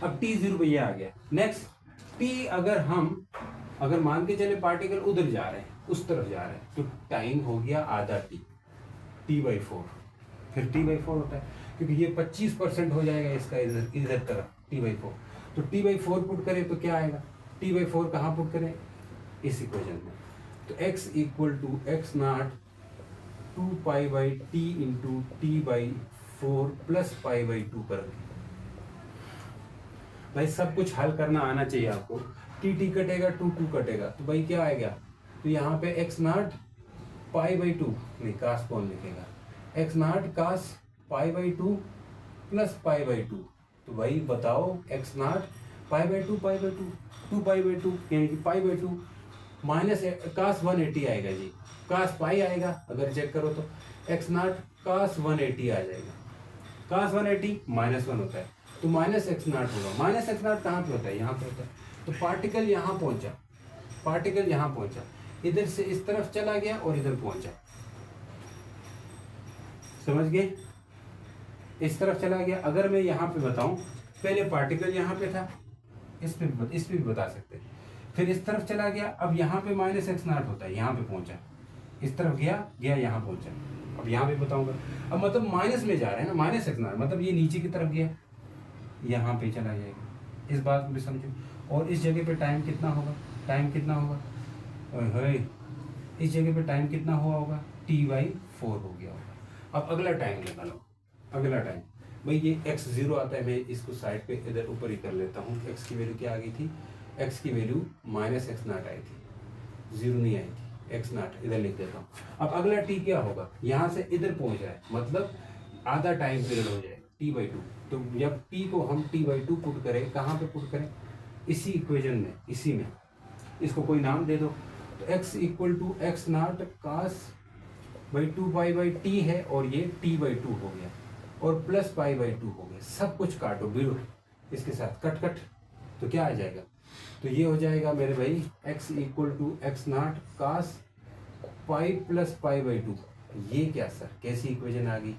A: अब टी 0 पे ये आ गया। नेक्स्ट टी अगर मान के चले पार्टिकल उधर जा रहे हैं, उस तरफ जा रहे हैं, तो टाइम हो गया आधा टी बाई 4, फिर टी बाई 4 होता है, क्योंकि ये 25% हो जाएगा इसका इधर तरफ टी बाई 4। तो टी बाई 4 पुट करें तो क्या आएगा, टी बाई 4 कहाँ पुट करें, इस इक्वेशन में। तो x equal to x naught 2 pi by t into t by 4 plus pi by 2 करेंगे। भाई सब कुछ हल करना आना चाहिए आपको। टी कटेगा, 2 कटेगा, तो भाई क्या आएगा, तो यहाँ पे एक्स नाट पाई बाई 2, नहीं कास कौन लिखेगा, x naught cos pi by 2 plus pi by 2। तो भाई बताओ x naught pi by 2 pi by 2 pi by 2 यानी कि पाई बाई 2 माइनस कास 180 आएगा जी, कास पाई आएगा अगर चेक करो तो, एक्स नाट कास 180 आ जाएगा, कास 180 माइनस 1 होता है, तो माइनस एक्स नाट होगा। माइनस एक्स नाट कहाँ पे होता है, यहाँ पे होता है। तो पार्टिकल यहाँ पहुँचा, पार्टिकल यहाँ पहुँचा, इधर से इस तरफ चला गया और इधर पहुँचा, समझ गए, इस तरफ चला गया। अगर मैं यहाँ पे बताऊं, पहले पार्टिकल यहाँ पे था, इस पे भी बता सकते हैं, फिर इस तरफ चला गया, अब यहाँ पे माइनस एक्स नाट होता है, यहाँ पे पहुंचा, इस तरफ गया यहाँ पहुंचा, अब यहाँ पे बताऊंगा। अब मतलब माइनस में जा रहे हैं ना, माइनस एक्स नाट मतलब ये नीचे की तरफ गया, यहाँ पे चला जाएगा, इस बात को भी समझो। और इस जगह पे टाइम कितना होगा, टाइम कितना होगा, इस जगह पे टाइम कितना हुआ होगा, टी बाई 4 हो गया होगा। अब अगला टाइम निकालो, अगला टाइम भाई ये x 0 आता है, मैं इसको साइड पे इधर ऊपर ही कर लेता हूँ। x की वैल्यू क्या आ गई थी, x की वैल्यू माइनस एक्स नाट आई थी, 0 नहीं आई थी, एक्स नाट इधर लिख देता हूँ। अब अगला t क्या होगा, यहाँ से इधर पहुँच रहा है, मतलब आधा टाइम पीरियड हो जाएगा टी बाई 2। तो जब t को हम टी बाई 2 पुट करें, कहाँ पे पुट करें, इसी इक्वेशन में, इसी में, इसको कोई नाम दे दो। तो x equal to x naught cos by 2 pi by t है, और ये टी बाई 2 हो गया, और प्लस पाई बाई 2 हो गया। सब कुछ काटो बिलो इसके साथ, कट कट, तो क्या आ जाएगा, तो ये हो जाएगा मेरे भाई x equal to x naught cos pi plus pi by 2, ये क्या सर, कैसी इक्वेशन आ गई?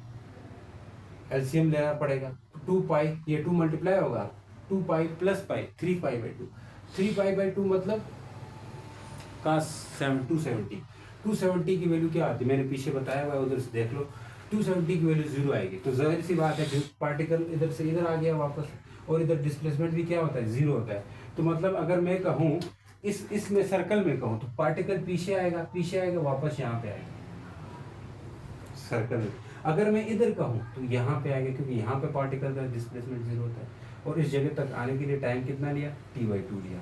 A: एलसीएम लेना पड़ेगा। 2 पाई, ये 2 मल्टीप्लाई होगा, 2 पाई plus pi, 3 pi by 2, 3 pi by 2 मतलब का 270। 270 की वैल्यू क्या आती है, मैंने पीछे बताया हुआ है, उधर से देख लो। 270 की वैल्यू 0 आएगी, तो जाहिर सी बात है कि पार्टिकल इधर से इधर आ गया वापस, और इधर डिस्प्लेसमेंट भी क्या होता है, 0 होता है। तो मतलब अगर मैं कहूँ इसमें सर्कल में कहूँ तो पार्टिकल पीछे आएगा वापस यहाँ पे आएगा सर्कल में। अगर मैं इधर कहूँ तो यहाँ पे आएगा, क्योंकि यहाँ पे पार्टिकल का डिस्प्लेसमेंट 0 होता है, और इस जगह तक आने के लिए टाइम कितना लिया, t/2 लिया।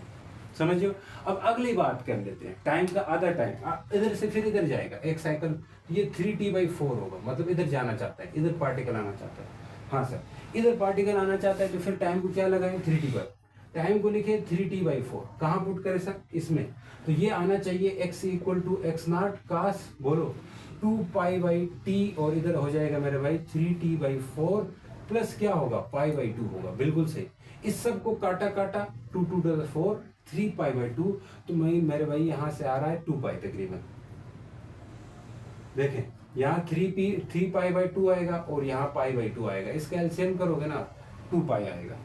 A: समझियो। अब अगली बात कर लेते हैं, टाइम का आधा टाइम इधर से फिर इधर जाएगा एक साइकिल, ये 3t/4 होगा, मतलब इधर जाना चाहता है, इधर पार्टिकल आना चाहता है। हाँ सर, इधर पार्टिकल आना चाहता है, तो फिर टाइम को क्या लगाएंगे, 3t पर, टाइम को लिखे 3t/4, कहाँ पुट करें सर, इसमें। तो ये आना चाहिए x = x0 कास बोलो 2 पाई t, और इधर हो जाएगा मेरे भाई 3t/4 प्लस क्या होगा, पाई/2 होगा, बिल्कुल सही। इस सब को काटा 2 2 4 3 पाई/2, तो मेरे भाई यहाँ से आ रहा है 2 पाई तकरीबन। देखें यहाँ 3 पाई/2 आएगा, और यहाँ पाई/2 आएगा, इसका एलसीएम करोगे ना 2 पाई आएगा।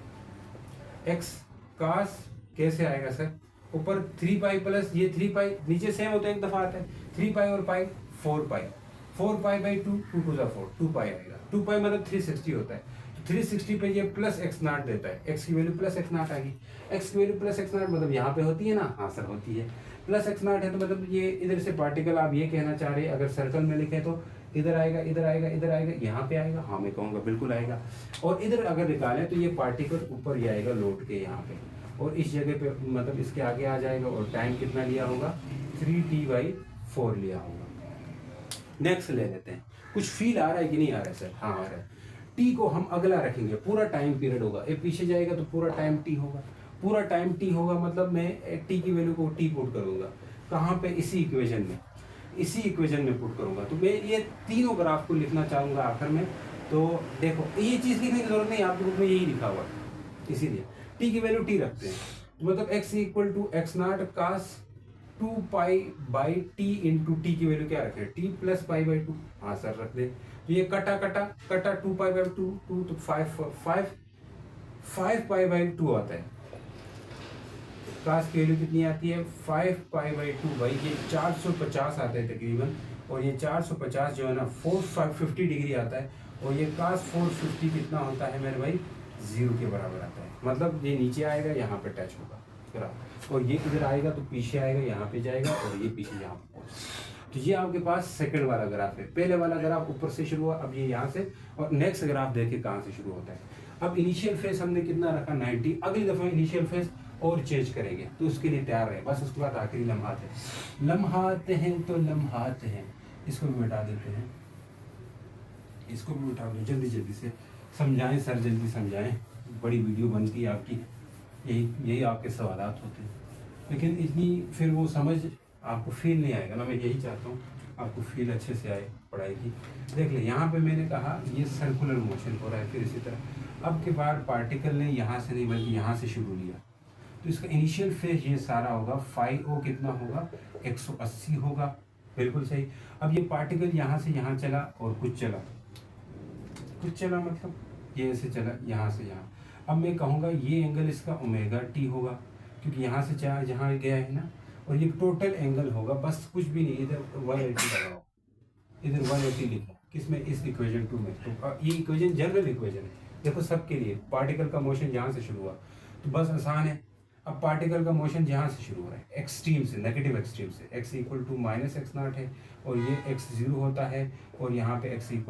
A: x कास कैसे आएगा सर, ऊपर 3 पाई प्लस ये 3 पाई, नीचे सेम होता है, एक दफा आता है 3 पाई और पाई 4 पाई, 4 पाई/2 2 2 4 2 पाई आएगा। 2 पाई मतलब 360 होता है, तो 360 पे ये प्लस x0 देता है, x की वैल्यू प्लस x0 आ गई। x की वैल्यू प्लस x0 मतलब यहाँ पे होती है ना, हाँ सर होती है, प्लस x0 है, तो मतलब ये इधर से पार्टिकल आप ये कहना चाह रहे हैं, अगर सर्कल में लिखे तो इधर आएगा, इधर आएगा, इधर आएगा, यहाँ पे आएगा, हाँ मैं कहूँगा बिल्कुल आएगा। और इधर अगर निकालें तो ये पार्टिकल ऊपर ही आएगा लौट के यहाँ पे, और इस जगह पे मतलब इसके आगे आ जाएगा, और टाइम कितना लिया होगा, 3t/4 लिया होगा। नेक्स्ट ले लेते हैं, कुछ फील आ रहा है कि नहीं आ रहा है सर, हाँ आ रहा है। टी को हम अगला रखेंगे, पूरा टाइम पीरियड होगा, ये पीछे जाएगा तो पूरा टाइम टी होगा, पूरा टाइम टी होगा, मतलब मैं टी की वैल्यू को टी पुट करूंगा, कहाँ पे, इसी इक्वेशन में पुट करूंगा। तो मैं ये तीनों ग्राफ को लिखना चाहूंगा आखिर में। तो देखो ये चीज़ लिखने की जरूरत नहीं, आपके बुक में यही लिखा हुआ है, इसीलिए टी की वैल्यू टी रखते हैं। तो मतलब x = x0 कास 2 पाई/t इंटू टी की वैल्यू क्या रखें, t प्लस पाई/2, हाँ सर रख दे। तो ये कटा 2 पाई/2 2 तो 5 पाई/2 आता है, कास की वैल्यू कितनी आती है, 5 पाई/2 भाई, ये 450 आता है तकरीबन, और ये 450 जो है ना 450 डिग्री आता है, और ये कास 450 कितना होता है मेरे भाई, 0 के बराबर आता है। मतलब ये नीचे आएगा, यहाँ पे टच होगा ग्राफ, और ये इधर आएगा तो पीछे आएगा, यहाँ पे जाएगा, और ये पीछे यहाँ पे पहुँच। तो ये आपके पास सेकंड वाला ग्राफ है। पहले वाला ग्राफ ऊपर से शुरू हुआ, अब ये यहाँ से, और नेक्स्ट ग्राफ देखिए कहाँ से शुरू होता है। अब इनिशियल फेज हमने कितना रखा, 90। अगली दफ़ा इनिशियल फेज और चेंज करेंगे, तो उसके लिए तैयार रहे। बस उसके बाद आखिरी लम्हात है, लम्हात हैं तो लम्हात हैं। इसको भी मिटा देते हैं, इसको भी मिटा दो जल्दी से, समझाएं सर, जल्दी समझाएं, बड़ी वीडियो बनती है आपकी, यही आपके सवालात होते हैं, लेकिन इतनी फिर वो समझ आपको फील नहीं आएगा ना। मैं यही चाहता हूँ आपको फील अच्छे से आए पढ़ाई की। देख ले यहाँ पे मैंने कहा ये सर्कुलर मोशन हो रहा है, फिर इसी तरह अब के बार पार्टिकल ने यहाँ से नहीं बल्कि यहाँ से शुरू लिया, तो इसका इनिशियल फेज ये सारा होगा, फाई कितना होगा, 180 होगा, बिल्कुल सही। अब ये पार्टिकल यहाँ से यहाँ चला और कुछ चला मतलब ये ऐसे चला यहाँ से यहाँ। अब मैं कहूँगा ये एंगल इसका ओमेगा टी होगा, क्योंकि यहाँ से जहाँ गया है ना, और ये टोटल एंगल होगा, बस कुछ भी नहीं, इधर 180 लगाओ, इधर 180 लिखो, किसमें, इस इक्वेशन 2 में। तो ये इक्वेशन जनरल इक्वेशन है, देखो सबके लिए। पार्टिकल का मोशन यहाँ से शुरू हुआ, तो बस आसान है। अब पार्टिकल का मोशन जहाँ से शुरू हो रहा है, एक्सट्रीम से, नेगेटिव एक्सट्रीम से, x = -x0 है, और ये x0 होता है, और यहाँ पे x =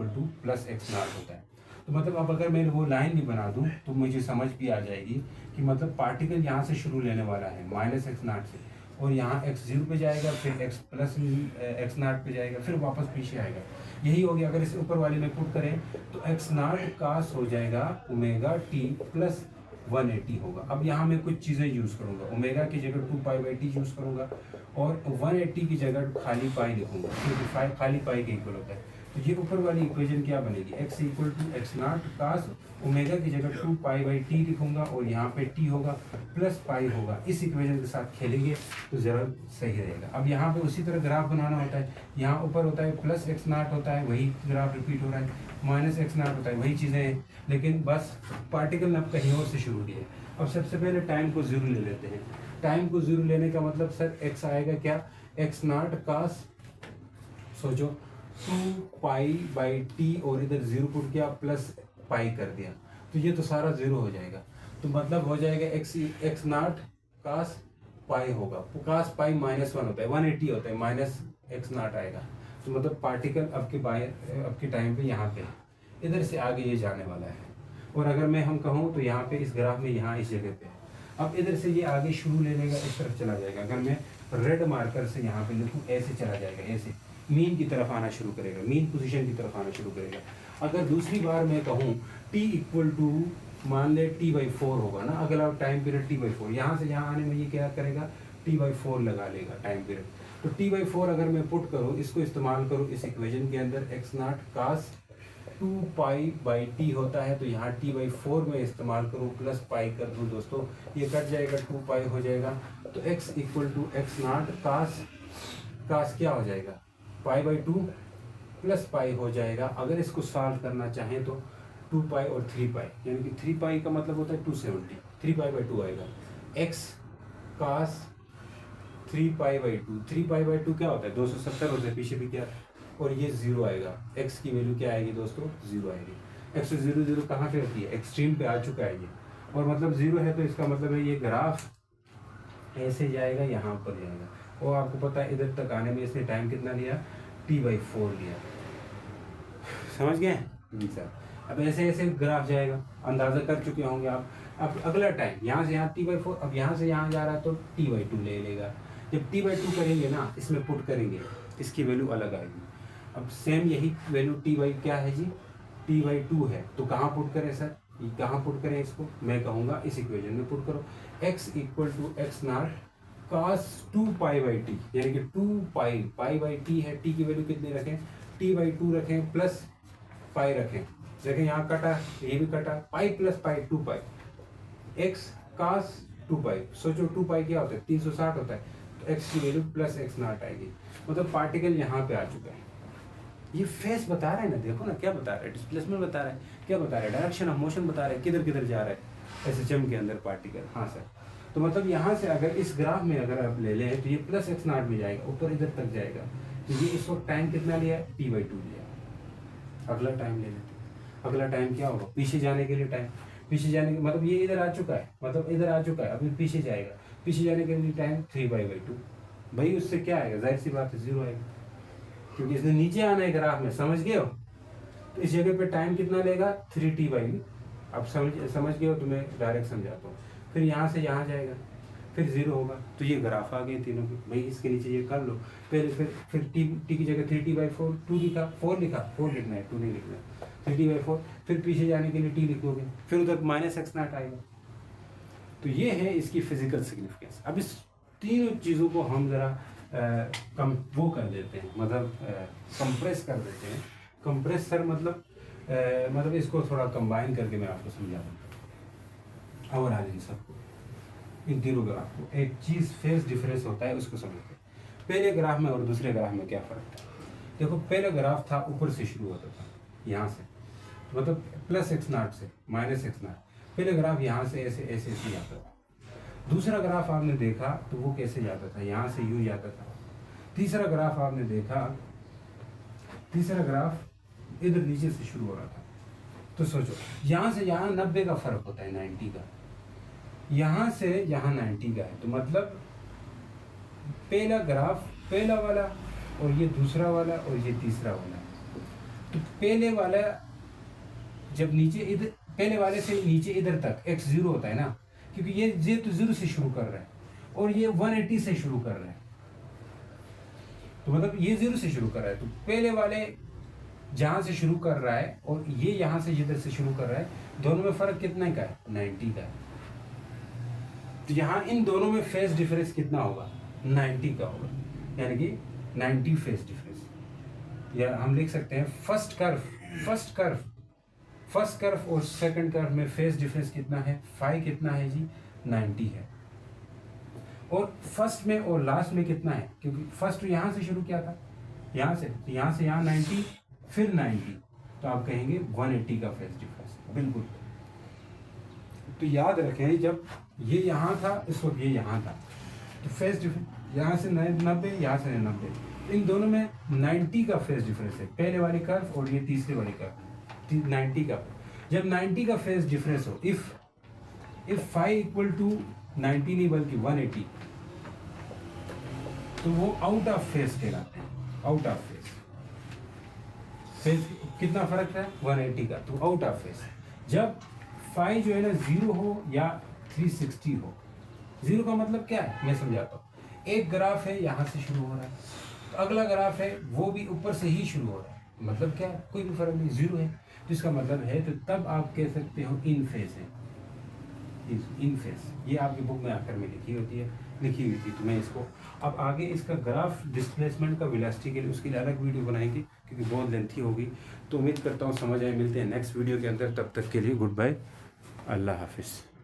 A: +x0 होता है। तो मतलब अब अगर मैं वो लाइन भी बना दूँ तो मुझे समझ भी आ जाएगी कि मतलब पार्टिकल यहाँ से शुरू लेने वाला है -x0 से, और यहाँ x0 पे जाएगा, फिर x + x0 पे जाएगा, फिर वापस पीछे आएगा। यही हो गया। अगर इसे ऊपर वाले में पुट करें तो x0 कास हो जाएगा ओमेगा टी प्लस 180 होगा। अब यहाँ मैं कुछ चीज़ें यूज़ करूँगा, ओमेगा की जगह 2 पाई/t यूज़ करूँगा, और 180 की जगह खाली पाई लिखूँगा, क्योंकि खाली पाई के इक्वल होता है। तो ये ऊपर वाली इक्वेशन क्या बनेगी, x equal to x naught cos omega की जगह 2 पाई बाई टी लिखूंगा और यहाँ पे t होगा प्लस पाई होगा। इस इक्वेशन के साथ खेलेंगे तो ज़रा सही रहेगा। अब यहाँ पे उसी तरह ग्राफ बनाना होता है, यहाँ ऊपर होता है प्लस एक्स नॉट होता है, वही ग्राफ रिपीट हो रहा है, माइनस एक्स नॉट होता है, वही चीज़ें हैं, लेकिन बस पार्टिकल अब कहीं और से शुरू किए। अब सबसे पहले टाइम को जीरो ले लेते हैं। टाइम को जीरो लेने का मतलब सर x आएगा क्या, एक्स नॉट कास, सोचो 2 पाई बाई टी और इधर जीरो पुट किया प्लस पाई कर दिया, तो ये तो सारा जीरो हो जाएगा। तो मतलब हो जाएगा एक्स नॉट कास पाई होगा, कास पाई -1 होता है, 180 होता है, माइनस एक्स नॉट आएगा। तो मतलब पार्टिकल अब के टाइम पे यहाँ पे इधर से आगे ये जाने वाला है। और अगर मैं हम कहूँ तो यहाँ पे इस ग्राफ में यहाँ इस जगह पे है। अब इधर से ये आगे शुरू लेने का इस तरफ चला जाएगा। अगर मैं रेड मार्कर से यहाँ पे लिखूँ, ऐसे चला जाएगा, ऐसे मीन की तरफ आना शुरू करेगा, मीन पोजीशन की तरफ आना शुरू करेगा। अगर दूसरी बार मैं कहूँ t इक्वल टू मान ले t/4 होगा ना, अगला टाइम पीरियड t/4, यहाँ से यहाँ आने में ये क्या करेगा, t/4 लगा लेगा टाइम पीरियड। तो t/4 अगर मैं पुट करूँ, इसको इस्तेमाल करूँ इस इक्वेशन के अंदर, x naught cos 2 pi by t होता है, तो यहाँ t/4 में इस्तेमाल करूँ, प्लस पाई कर दूँ दोस्तों, ये कट जाएगा, 2 पाई हो जाएगा। तो x equal to x naught cos क्या हो जाएगा, π/2 प्लस पाई हो जाएगा। अगर इसको सॉल्व करना चाहें तो 2 पाई और 3 पाई, यानी कि 3 पाई का मतलब होता है 270, 3π/2 आएगा। x कास 3π/2, 3π/2 क्या होता है, 270 होता है, पीछे भी क्या, और ये जीरो आएगा। x की वैल्यू क्या आएगी दोस्तों, जीरो आएगी। x से जीरो जीरो कहाँ पे होती है, एक्सट्रीम पे आ चुका है ये, और मतलब जीरो है, तो इसका मतलब है ये ग्राफ ऐसे जाएगा, यहाँ पर जाएगा। और आपको पता है इधर तक आने में इसने टाइम कितना लिया, t/4 लिया। समझ गए सर। अब ऐसे ऐसे ग्राफ जाएगा, अंदाजा कर चुके होंगे आप। अब अगला टाइम यहाँ से यहाँ t/4, अब यहाँ से यहाँ जा रहा है तो t/2 ले लेगा। जब t/2 करेंगे ना, इसमें पुट करेंगे, इसकी वैल्यू अलग आएगी। अब सेम यही वैल्यू क्या है जी, t/2 है, तो कहाँ पुट करें सर, कहाँ पुट करें इसको, मैं कहूँगा इस इक्वेशन में पुट करो। x equal to x naught cos 2 pi, यानी कि 2 पाई/t है, t की वैल्यू कितनी रखें, t/2 रखें, प्लस पाई रखें, देखें यहाँ कटा, ये भी कटा, पाई प्लस पाई 2 पाई, x कास 2 पाई, सोचो 2 पाई क्या होता है, 360 होता है, तो x की वैल्यू प्लस एक्स नॉट आएगी। मतलब पार्टिकल यहाँ पे आ चुका है। ये फेस बता रहा है ना, देखो ना क्या बता रहा है, डिस्प्लेसमेंट बता रहा है, क्या बता रहा है, डायरेक्शन ऑफ मोशन बता रहा है, किधर किधर जा रहा है एसएचएम के अंदर पार्टिकल। हाँ सर, तो मतलब यहाँ से अगर इस ग्राफ में अगर आप ले लें तो ये प्लस एक्स नॉट में जाएगा, ऊपर इधर तक जाएगा। तो ये इस वक्त टाइम कितना लिया, t/2 लिया। अगला टाइम ले लेते हैं, अगला टाइम क्या होगा, पीछे जाने के लिए टाइम, पीछे जाने के मतलब ये इधर आ चुका है, मतलब इधर आ चुका है, अभी पीछे जाएगा, पीछे जाने के लिए टाइम 3π/2। भाई उससे क्या आएगा, जाहिर सी बात है जीरो आएगा, क्योंकि इसने नीचे आना है ग्राफ में, समझ गए हो। तो इस जगह पे टाइम कितना लेगा, 3t/2। अब समझ गए हो तो मैं डायरेक्ट समझाता हूँ। फिर यहाँ से यहाँ जाएगा, फिर जीरो होगा, तो ये ग्राफ आ गए तीनों के। भाई इसके नीचे ये कर लो पहले, फिर टी की जगह 3t/4, 2 लिखा, 4 लिखा, 4 लिखना है, 2 नहीं लिखना है, 3t/4। फिर पीछे जाने के लिए t लिखोगे, फिर उधर माइनस एक्स नॉट आएगा। तो ये है इसकी फिजिकल सिग्निफिकेंस। अब इस तीनों चीज़ों को हम ज़रा कम वो कर देते हैं, मतलब कंप्रेस कर देते हैं। कंप्रेस सर मतलब इसको थोड़ा कंबाइन करके मैं आपको समझा दूँ। और आज इन सबको, इन तीनों ग्राफ को एक चीज़ फेस डिफरेंस होता है, उसको समझते हैं। पहले ग्राफ में और दूसरे ग्राफ में क्या फ़र्क था, देखो पहले ग्राफ था ऊपर से शुरू होता था, यहाँ से, मतलब प्लस एक्स नॉट से माइनस एक्स नॉट, पहले ग्राफ यहाँ से ऐसे ऐसे ऐसे जाता था। दूसरा ग्राफ आपने देखा तो वो कैसे जाता था, यहाँ से यूँ जाता था। तीसरा ग्राफ आपने देखा, तीसरा ग्राफ इधर नीचे से शुरू हो रहा था। तो सोचो यहाँ से यहाँ 90 का फर्क होता है, 90 का, यहाँ से यहाँ 90 का है। तो मतलब पहला ग्राफ, पहला वाला और ये दूसरा वाला और ये तीसरा वाला। तो पहले वाला जब नीचे इधर, पहले वाले से नीचे इधर तक x 0 होता है ना, क्योंकि ये तो 0 से शुरू कर रहा है और ये 180 से शुरू कर रहा है, तो मतलब ये 0 से शुरू कर रहा है। तो पहले वाले जहाँ से शुरू कर रहा है और ये यहाँ से जिधर से शुरू कर रहा है, दोनों में फ़र्क कितने का है, 90 का है। तो यहाँ इन दोनों में फेस डिफरेंस कितना होगा, 90 का होगा, यानी कि 90 फेस डिफरेंस। या हम लिख सकते हैं फर्स्ट कर्व और सेकंड कर्व में फेस डिफरेंस कितना है, फाई कितना है जी, 90 है। और फर्स्ट में और लास्ट में कितना है, क्योंकि फर्स्ट यहाँ से शुरू किया था, यहाँ से, तो यहाँ से यहाँ 90 फिर 90, तो आप कहेंगे 180 का फेस डिफरेंस, बिल्कुल। तो याद रखें जब ये यहाँ था इस वक्त ये यहाँ था, तो फेस डिफरेंस यहाँ से 90, यहाँ से 90, इन दोनों में 90 का फेस डिफरेंस है, पहले वाली कर्व और ये तीसरे वाली कर्व, 90 का। जब 90 का फेस डिफरेंस हो, इफ फाई इक्वल टू 90 नहीं बल्कि 180, तो वो आउट ऑफ फेस कहलाते हैं, आउट ऑफ फेस। फेस कितना फर्क है, 180 का, तो आउट ऑफ फेस। जब फाई जो है ना 0 हो या 360 हो, 0 का मतलब क्या है मैं समझाता हूँ। एक ग्राफ है यहाँ से शुरू हो रहा है, तो अगला ग्राफ है वो भी ऊपर से ही शुरू हो रहा है, मतलब क्या है, कोई भी फर्क नहीं, 0 है, तो इसका मतलब है, तो तब आप कह सकते हो इन फेस है, इन फेस। ये आपकी बुक में आखिर में लिखी हुई थी, तो मैं इसको अब आगे इसका ग्राफ डिस्प्लेसमेंट का वेलोसिटी के लिए उसके लिए अलग वीडियो बनाएंगे, क्योंकि बहुत लेंथी होगी। तो उम्मीद करता हूँ समझ आए, मिलते हैं नेक्स्ट वीडियो के अंदर, तब तक के लिए गुड बाय, अल्लाह हाफिज़।